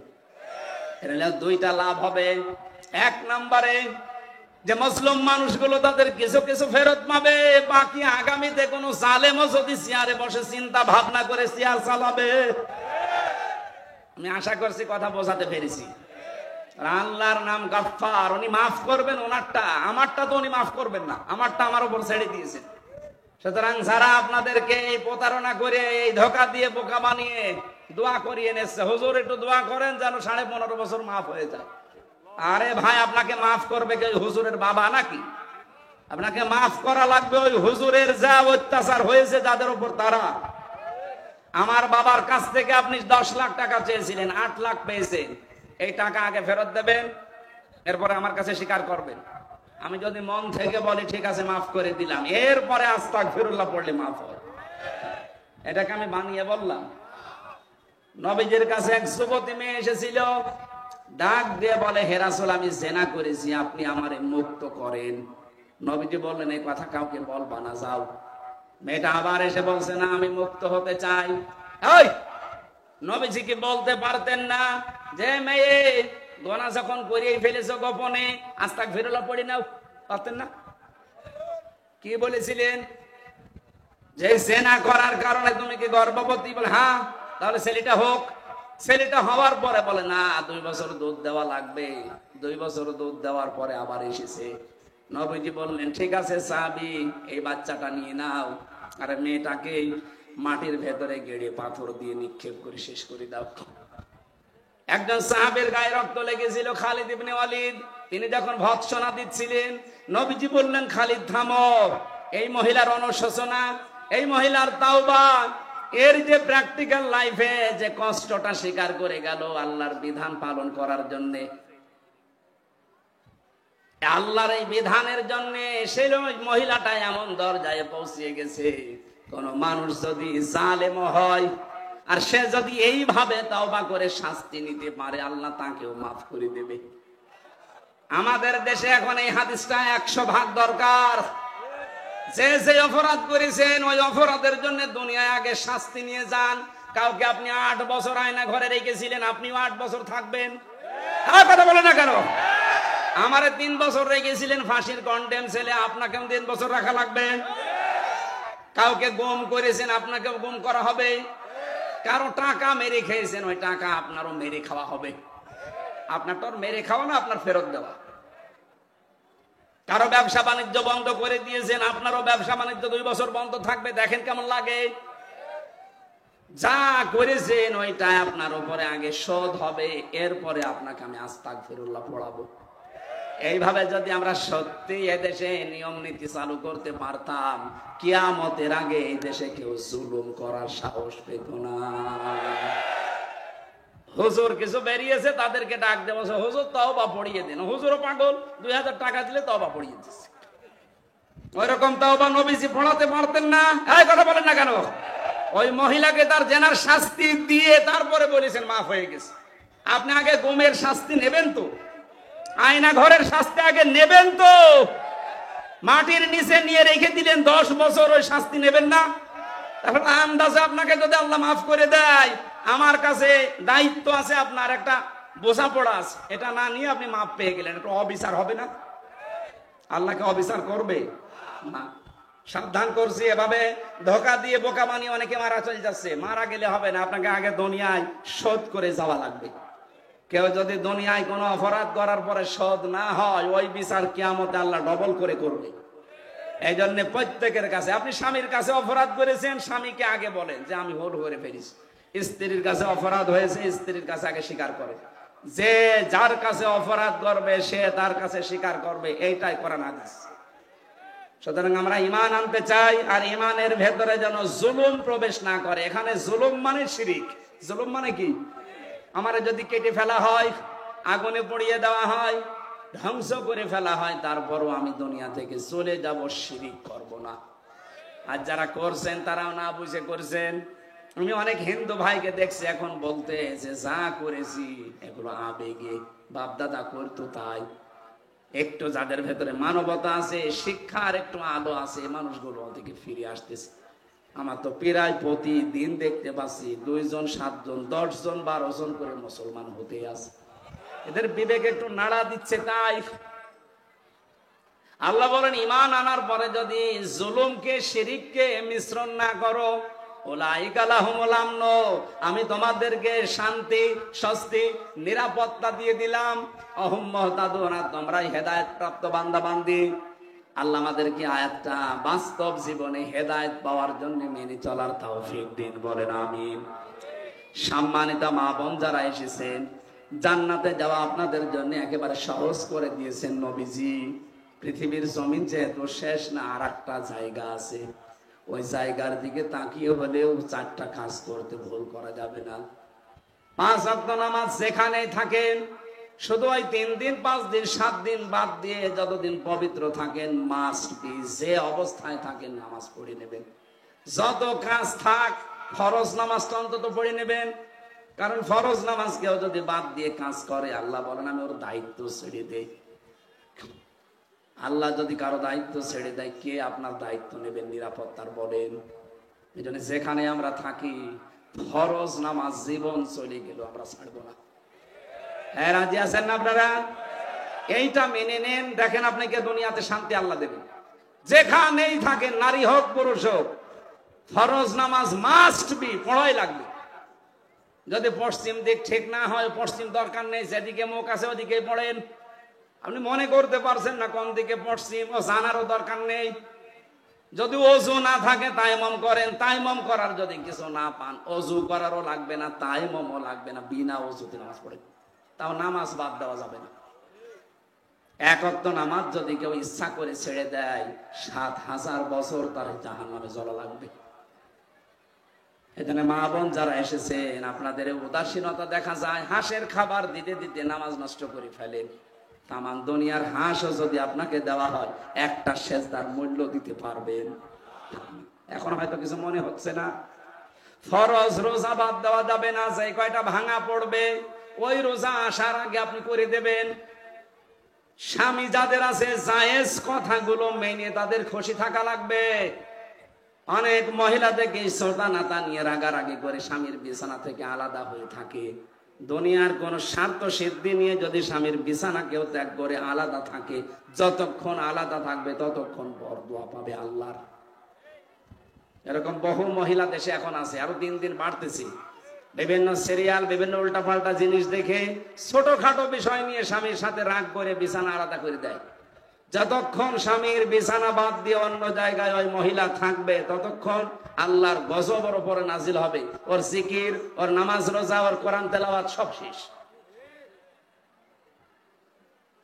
এর দুইটা লাভ হবে। 1 নম্বরে যে মুসলিম মানুষগুলো তাদের কিছু কিছু ফেরত পাবে, বাকি আগামীতে কোনো জালেমও যদি চেয়ারে বসে চিন্তা ভাবনা করে চেয়ার চালাবে। আমি আশা করছি কথা বোঝাতে পেরেছি। আল্লাহর নাম গাফফার, উনি মাফ করবেন ওনারটা, আমারটা তো উনি মাফ করবেন না, আমারটা আমার উপর ছেড়ে দিয়েছেন। সুতরাং যারা আপনাদেরকে এই প্রতারণা করে, এই ধোঁকা দিয়ে বোকা বানিয়ে দোয়া করিয়ে এনেছে, হুজুর একটু দোয়া করেন যেন 15.5 বছর মাফ হয়ে যায়। আরে ভাই, আপনাকে মাফ করবে কি হুজুরের বাবা নাকি? আপনাকে মাফ করা লাগবে ওই হুজুরের যা অত্যাচার হয়েছে যাদের উপর, তারা। আমার বাবার কাছ থেকে আপনি 10 লাখ টাকা চেয়েছিলেন, 8 লাখ পেয়েছেন, এই টাকা আগে ফেরত দেবেন, এরপরে আমার কাছে স্বীকার করবেন। আমি যদি মন থেকে বলি ঠিক আছে মাফ করে দিলাম, এরপরে আস্তাগফিরুল্লাহ পড়লে মাফ হয়। এটাকে আমি বানিয়ে বললাম। নবীজির কাছে এক যুবতী মেয়ে এসেছিল, ডাক দিয়ে বলে হে রাসূল, আমি জিনা করেছি, আপনি আমারে মুক্ত করেন। নবীজি বললেন এই কথা কাউকে বলবা না, যাও। মেয়েটা আবার এসে বলছে না, আমি মুক্ত হতে চাই। ওই নবীজি কি বলতে পারতেন না যে মেয়ে গোনা যখন করিয়ে ফেলেছো গোপনে, আস্তাগফিরুল্লাহ পড়ে নাও? পারতেন না? কি বলেছিলেন? যে জিনা করার কারণে তুমি কি গর্ভবতী? বলে হ্যাঁ। তাহলে ছেলেটা হোক। ছেলেটা হওয়ার পরে বলে না, 2 বছর দুধ দেওয়া লাগবে। 2 বছর দুধ দেওয়ার পরে আবার এসেছে। নবীজি বললেন ঠিক আছে সাহাবী, এই বাচ্চাটা নিয়ে নাও, আর মেয়েটাকে মাটির ভেতরে গেড়ে পাথর দিয়ে নিক্ষেপ করে শেষ করে দাও। একজন সাহাবের গায়ে রক্ত লেগেছিল, খালিদ ইবনে ওয়ালিদ। তিনি যখন ভৎসনা দিচ্ছিলেন, নবীজি বললেন খালিদ থামো। এই মহিলার অনুশোচনা, এই মহিলার তাওবা, এর যে প্র্যাকটিক্যাল লাইফে যে কষ্টটা স্বীকার করে গেল আল্লাহর বিধান পালন করার জন্য, আল্লাহর এই বিধানের জন্য সেই মহিলাটা এমন দরজায় পৌঁছে গেছে, কোন মানুষ যদি জালেম হয় আর সে যদি এইভাবে তওবা করে শাস্তি নিতে পারে, আল্লাহ তাকেও মাফ করে দেবে। আমাদের দেশে এখন এই হাদিসটা 100 ভাগ দরকার। যে যে অপরাধ করেছেন ওই অপরাধের জন্য দুনিয়ায় আগে শাস্তি নিয়ে যান। কাউকে আপনি 8 বছর আয়না ঘরে রেখেছিলেন, আপনিও 8 বছর থাকবেন। কথা বলে না কেন? আমারে 3 বছর রেখেছিলেন ফাঁসির কন্ডেম ছেলে, আপনাকেও 3 বছর রাখা লাগবে। কাউকে গুম করেছেন, আপনাকেও গুম করা হবে। কারো টাকা মেরে খেয়েছেন, ওই টাকা আপনারও মেরে খাওয়া হবে। আপনার তো মেরে খাওয়া না, আপনার ফেরত দেওয়া। কারো ব্যবসা বাণিজ্য বন্ধ করে দিয়েছেন, আপনারও ব্যবসা বাণিজ্য 2 বছর বন্ধ থাকবে। দেখেন কেমন লাগে। যা করেছেন ওইটা আপনার উপরে আগে শোধ হবে, এরপরে আপনাকে আমি আস্তাগফিরুল্লাহ পড়াবো। এইভাবে যদি আমরা সত্যি এদেশে নিয়ম নীতি চালু করতে পারতাম, কিয়ামতের আগে এই দেশে কেউ জুলুম করার সাহস পেত না। হুজুর কিছু বেরিয়েছে, তাদেরকে ডাক দেবো, হুজুর তওবা পড়িয়ে দিন। হুজুরও পাগল, 2000 টাকা দিলে তওবা পড়িয়ে দিচ্ছে। ওই রকম তওবা নবীজি পড়াতে পারতেন না? এই কথা বলেন না কেন? ওই মহিলাকে তার জেনার শাস্তি দিয়ে তারপরে বলেছেন মাফ হয়ে গেছে। আপনি আগে গুমের শাস্তি নেবেন তো, আয়না ঘরের শাস্তি আগে নেবেন তো। মাটির নিচে নিয়ে রেখে দিলেন 10 বছর, ওই শাস্তি নেবেন না? তাহলে আন্দাজে আপনাকে যদি আল্লাহ মাফ করে দেয়, আমার কাছে দায়িত্ব আছে, আপনার একটা বোঝাপড়া আছে, এটা না নিয়ে আপনি মাফ পেয়ে গেলেন, একটু অবিচার হবে না? আল্লাহকে অবিচার করবে না। সাবধান করছি, এভাবে ধোকা দিয়ে বোকা বানিয়ে অনেকে মারা চলে যাচ্ছে। মারা গেলে হবে না, আপনাকে আগে দুনিয়ায় শোধ করে যাওয়া লাগবে। কেউ যদি দুনিয়ায় কোনো অপরাধ করার পরে শোধ না হয়, ওই বিচার কিয়ামতে আল্লাহ ডবল করে করবে। এই জন্য প্রত্যেকের কাছে, আপনি স্বামীর কাছে অপরাধ করেছেন, স্বামীকে আগে বলেন যে আমি ভুল করে ফেলেছি। স্ত্রীর কাছে অপরাধ হয়েছে, স্ত্রীর কাছে আগে স্বীকার করে। যে যার কাছে অপরাধ করবে সে তার কাছে স্বীকার করবে, এইটাই কোরআন হাদিস। সুতরাং আমরা ঈমান আনতে চাই, আর ঈমানের ভেতরে যেন জুলুম প্রবেশ না করে। এখানে জুলুম মানে শিরিক। জুলুম মানে কি? আমারে যদি কেটে ফেলা হয়, আগুনে পুড়িয়ে দেওয়া হয়, ধ্বংস করে ফেলা হয়, তারপরও আমি দুনিয়া থেকে চলে যাব, শিরিক করব না। আর যারা করছেন তারাও না বুঝে করছেন। আমি অনেক হিন্দু ভাইকে দেখছি এখন বলতে যে যা করেছি এগুলো আবেগে, বাপ দাদা করতো তাই। একটু যাদের ভেতরে মানবতা আছে, শিক্ষার একটু আলো আছে, মানুষগুলো থেকে ফিরে আসতেছে। আমার তো প্রায় প্রতিদিন দেখতে পাচ্ছি 2 জন 7 জন 10 জন 12 জন করে মুসলমান হতে আছে। এদের বিবেক একটু নাড়া দিচ্ছে। তাই আল্লাহ বলেন ঈমান আনার পরে যদি জুলুমকে শিরিককে মিশ্রণ না করো, উলাইকা লাহুমুল আমন, আমি তোমাদেরকে শান্তি, স্বস্তি, নিরাপত্তা দিয়ে দিলাম। অহুম মুহতাদুন, তোমরাই হেদায়েত প্রাপ্ত বান্দা বান্দি। আল্লাহ আমাদেরকে আয়াতটা বাস্তব জীবনে হেদায়েত পাওয়ার জন্য মেনে চলার তৌফিক দিন, বলেন আমিন। সম্মানিত মা বোন যারা এসেছেন, জান্নাতে যাওয়া আপনাদের জন্য একেবারে সহজ করে দিয়েছেন নবীজি। পৃথিবীর জমিন যেহেতু শেষ না, আর একটা জায়গা আছে, ওই জায়গার দিকে তাকিয়ে হলেও 4টা কাজ করতে ভুল করা যাবে না। 5 ওয়াক্ত নামাজ যেখানেই থাকেন, শুধু ওই 3 দিন 5 দিন 7 দিন বাদ দিয়ে যতদিন পবিত্র থাকেন, মাস্ট বি, যে অবস্থায় থাকেন নামাজ পড়ে নেবেন। যত কাজ থাক, ফরজ নামাজটা অন্তত পড়ে নেবেন। কারণ ফরজ নামাজ কেউ যদি বাদ দিয়ে কাজ করে, আল্লাহ বলেন আমি ওর দায়িত্ব ছেড়ে দেই। আল্লাহ যদি কারো দায়িত্ব ছেড়ে দেয়, কে আপনার দায়িত্ব নেবেন নিরাপত্তার? বলেন। এই জন্য যেখানে আমরা থাকি, ফরজ নামাজ জীবন চলে গেল আমরা ছাড়বো না। হ্যাঁ, রাজি আছেন না আপনারা? এইটা মেনে নেন, দেখেন আপনাকে দুনিয়াতে শান্তি আল্লাহ দেবেন। যেখানেই থাকেন, নারী হোক পুরুষ হোক, ফরজ নামাজ মাস্ট বি, পড়াই লাগবে। যদি পশ্চিম দিক ঠিক না হয়, পশ্চিম দরকার নেই, যেদিকে মুখ আছে ওদিকে পড়েন। আপনি মনে করতে পারছেন না কোন দিকে পশ্চিম, ও জানারও দরকার নেই। যদি অজু না থাকে তায়াম্মুম করেন। তায়াম্মুম করার যদি কিছু না পান, অজু করারও লাগবে না, তায়াম্মুমও লাগবে না, বিনা অজুতে নামাজ পড়েন। তাও নামাজ বাদ দেওয়া যাবে না। 1 ওয়াক্ত নামাজ যদি কেউ ইচ্ছা করে ছেড়ে দেয়, 7000 বছর তার জাহান্নামে জ্বলা লাগবে। এখানে মা বোন যারা এসেছেন, আপনাদের উদাসীনতা দেখা যায়। হাঁসের খাবার দিতে দিতে নামাজ নষ্ট করে ফেলেন। তামাম দুনিয়ার হাঁসও যদি আপনাকে দেওয়া হয়, একটা সেজদার মূল্য দিতে পারবেন? এখন হয়তো কিছু মনে হচ্ছে না। ফরজ রোজা বাদ দেওয়া যাবে না। যে কয়টা ভাঙা পড়বে, ওই রোজা আসার আগে আপনি করে দেবেন। স্বামী যাদের আছে, জায়েজ কথাগুলো মেনে তাদের খুশি থাকা লাগবে। অনেক মহিলা থেকে শ্রোতা নাতা নিয়ে রাগারাগি করে স্বামীর বিছানা থেকে আলাদা হয়ে থাকে। দুনিয়ার কোন স্বার্থ সিদ্ধি নিয়ে যদি স্বামীর বিছানা কেউ ত্যাগ করে আলাদা থাকে, যতক্ষণ আলাদা থাকবে ততক্ষণ বরদোয়া পাবে আল্লাহর। এরকম বহু মহিলা দেশে এখন আছে, আরো দিন দিন বাড়তেছে। বিভিন্ন সিরিয়াল, বিভিন্ন উল্টাপাল্টা জিনিস দেখে ছোটখাটো বিষয় নিয়ে স্বামীর সাথে রাগ করে বিছানা আলাদা করে দেয়। যতক্ষণ স্বামীর বিছানা বাদ দিয়ে অন্য জায়গায় ওই মহিলা থাকবে, ততক্ষণ আল্লাহর গজব ওর উপরে নাজিল হবে। ওর জিকির, ওর নামাজ রোজা, ওর কোরআন তেলাওয়াত সব শেষ।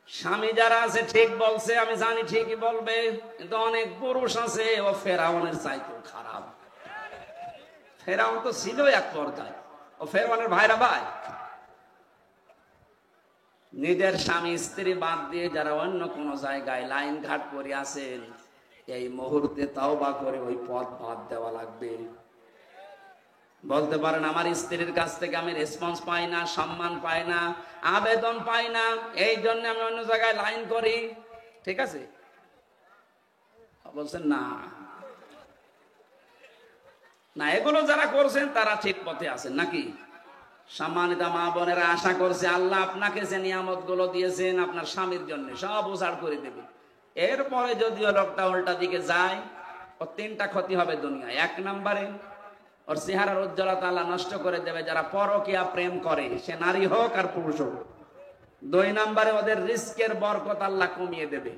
স্বামী যারা আছে ঠিক বলছে, আমি জানি ঠিকই বলবে, কিন্তু অনেক পুরুষ আছে ও ফেরাউনের চাইতেও খারাপ। ফেরাউন তো ছিল এক পর্যায়ে, ও ফেরাউনের ভাইরা ভাই। নিজের স্বামী স্ত্রী বাদ দিয়ে যারা অন্য কোন জায়গায় লাইন ঘাট করে আছেন, এই মুহূর্তে তাওবা করে ওই পথ বাদ দেওয়া লাগবে। বলতে পারেন আমার স্ত্রীর কাছ থেকে আমি রেসপন্স পাই না, সম্মান পাই না, আবেদন পাই না, এই জন্য আমি অন্য জায়গায় লাইন করি। ঠিক আছে? বলছেন না না, এগুলো যারা করছেন তারা ঠিক পথে আছেন নাকি? সম্মানিত মা বোনেরা, আশা করছে আল্লাহ আপনাকে যে নিয়ামত গুলো দিয়েছেন আপনার স্বামীর জন্য সব উজাড় করে দেবে। এরপরে যদিও লোকটা উল্টা দিকে যায়, ওর 3টা ক্ষতি হবে দুনিয়ায়। 1 নম্বরে ওর চেহারার উজ্জ্বলতা আল্লাহ নষ্ট করে দেবে যারা পরকীয়া প্রেম করে, সে নারী হোক আর পুরুষ হোক। 2 নম্বরে ওদের রিস্কের বরকত আল্লাহ কমিয়ে দেবে।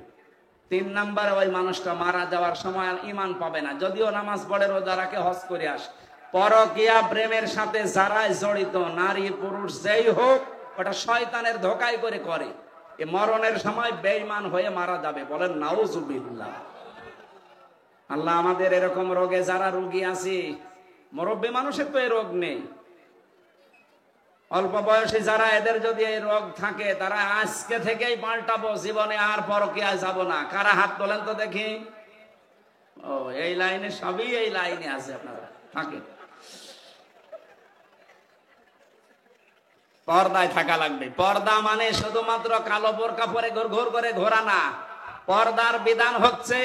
3 নম্বরে ওই মানুষটা মারা যাওয়ার সময় ঈমান পাবে না, যদিও নামাজ পড়ে, রোজা রাখে, হজ করে আসে। পরকীয়া প্রেমের সাথে যারাই জড়িত, নারী পুরুষ যেই হোক, ওটা শয়তানের ধোঁকায় করে। এ মরণের সময় বেঈমান হয়ে মারা যাবে। বলেন নাউজুবিল্লাহ। আল্লাহ আমাদের এরকম রোগে যারা রোগী আছে, মুরব্বী মানুষের তো এই রোগ নেই, অল্প বয়সী যারা, এদের যদি এই রোগ থাকে তারা আজকে থেকেই পাল্টাবো, জীবনে আর পরকীয়ায় যাব না। কারা হাত তোলেন তো দেখি। ও, এই লাইনে, সবই এই লাইনে আছে, আপনারা থাকে। পর্দায় থাকা লাগবে। পর্দা মানে শুধুমাত্র কালো বোরকা পরে ঘুর করে ঘোরা না। পর্দার বিধান হচ্ছে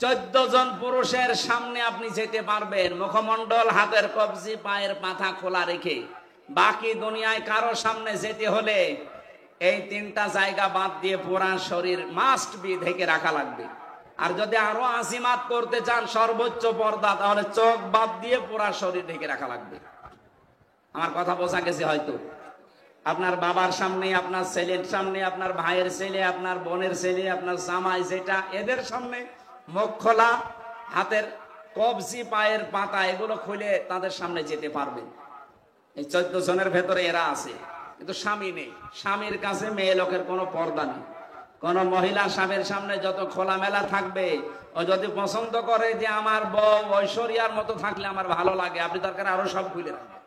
14 জন পুরুষের সামনে আপনি যেতে পারবেন, মুখমণ্ডল, হাতের কবজি, পায়ের পাতা খোলা রেখে। বাকি দুনিয়ায় কারো সামনে যেতে হলে এই 3টা জায়গা বাদ দিয়ে পুরা শরীর মাস্ট বি ঢেকে রাখা লাগবে। আর যদি আরো আজিমাত করতে চান সর্বোচ্চ পর্দা, তাহলে চোখ বাদ দিয়ে পুরা শরীর ঢেকে রাখা লাগবে। আমার কথা বোঝা গেছে হয়তো? আপনার বাবার সামনে, আপনার ছেলের সামনে, আপনার ভাইয়ের ছেলে, আপনার বোনের ছেলে, আপনার জামাই, যেটা, এদের সামনে মুখ খোলা, হাতের কবজি, পায়ের পাতা এগুলো খুলে তাদের সামনে যেতে পারবেন। এই 14 জনের ভেতরে এরা আছে, কিন্তু স্বামী নেই। স্বামীর কাছে মেয়ে লোকের কোনো পর্দা নেই। কোন মহিলা স্বামীর সামনে যত খোলামেলা থাকবে, ও যদি পছন্দ করে যে আমার বউ ঐশ্বরিয়ার মতো থাকলে আমার ভালো লাগে, আপনি দরকার আরো সব খুলে রাখবেন,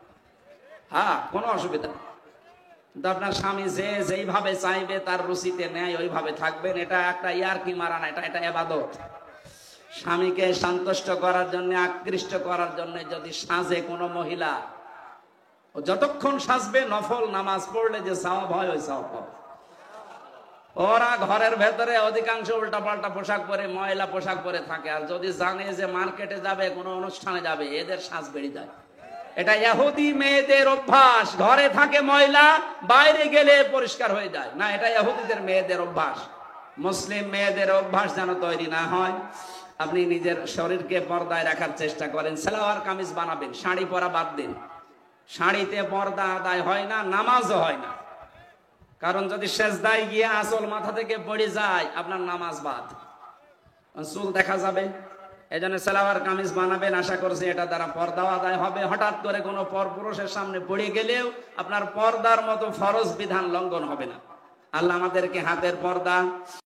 হ্যাঁ, কোনো অসুবিধা নেই। কিন্তু আপনার স্বামী যেইভাবে চাইবে, তার রুচিতে নেয়, ওইভাবে থাকবেন। এটা একটা ইয়ারকি মারা না, এটা ইবাদত। স্বামীকে সন্তুষ্ট করার জন্য, আকৃষ্ট করার জন্য যদি সাজে কোনো মহিলা, ও যতক্ষণ সাজবে, নফল নামাজ পড়লে যে সওয়াব হয়, ওই সওয়াব পাবে। ওরা ঘরের ভেতরে অধিকাংশ উল্টাপাল্টা পোশাক পরে, ময়লা পোশাক পরে থাকে। আর যদি জানে যে মার্কেটে যাবে, কোনো অনুষ্ঠানে যাবে, এদের সাজ বেড়ে যায়। এটা ইহুদি মেয়েদের অভ্যাস। ঘরে থাকে ময়লা, বাইরে গেলে পরিষ্কার হয়ে যায় না, এটা ইহুদিদের মেয়েদের অভ্যাস। মুসলিম মেয়েদের অভ্যাস যেন তৈরি না হয়। আপনি নিজের শরীরকে পর্দায় রাখার চেষ্টা করেন। সালোয়ার কামিজ বানাবেন, শাড়ি পরা বাদ দিন। শাড়িতে পর্দা আদায় হয় না, নামাজও হয় না। কারণ যদি সেজদায় গিয়ে আঁচল মাথা থেকে পড়ে যায়, আপনার নামাজ বাদ, চুল দেখা যাবে। এই জন্য সালোয়ার কামিজ বানাবেন, আশা করছি এটা দ্বারা পর্দাও আদায় হবে। হঠাৎ করে কোনো পরপুরুষের সামনে পড়ে গেলেও আপনার পর্দার মতো ফরজ বিধান লঙ্ঘন হবে না। আল্লাহ আমাদেরকে হাতের পর্দা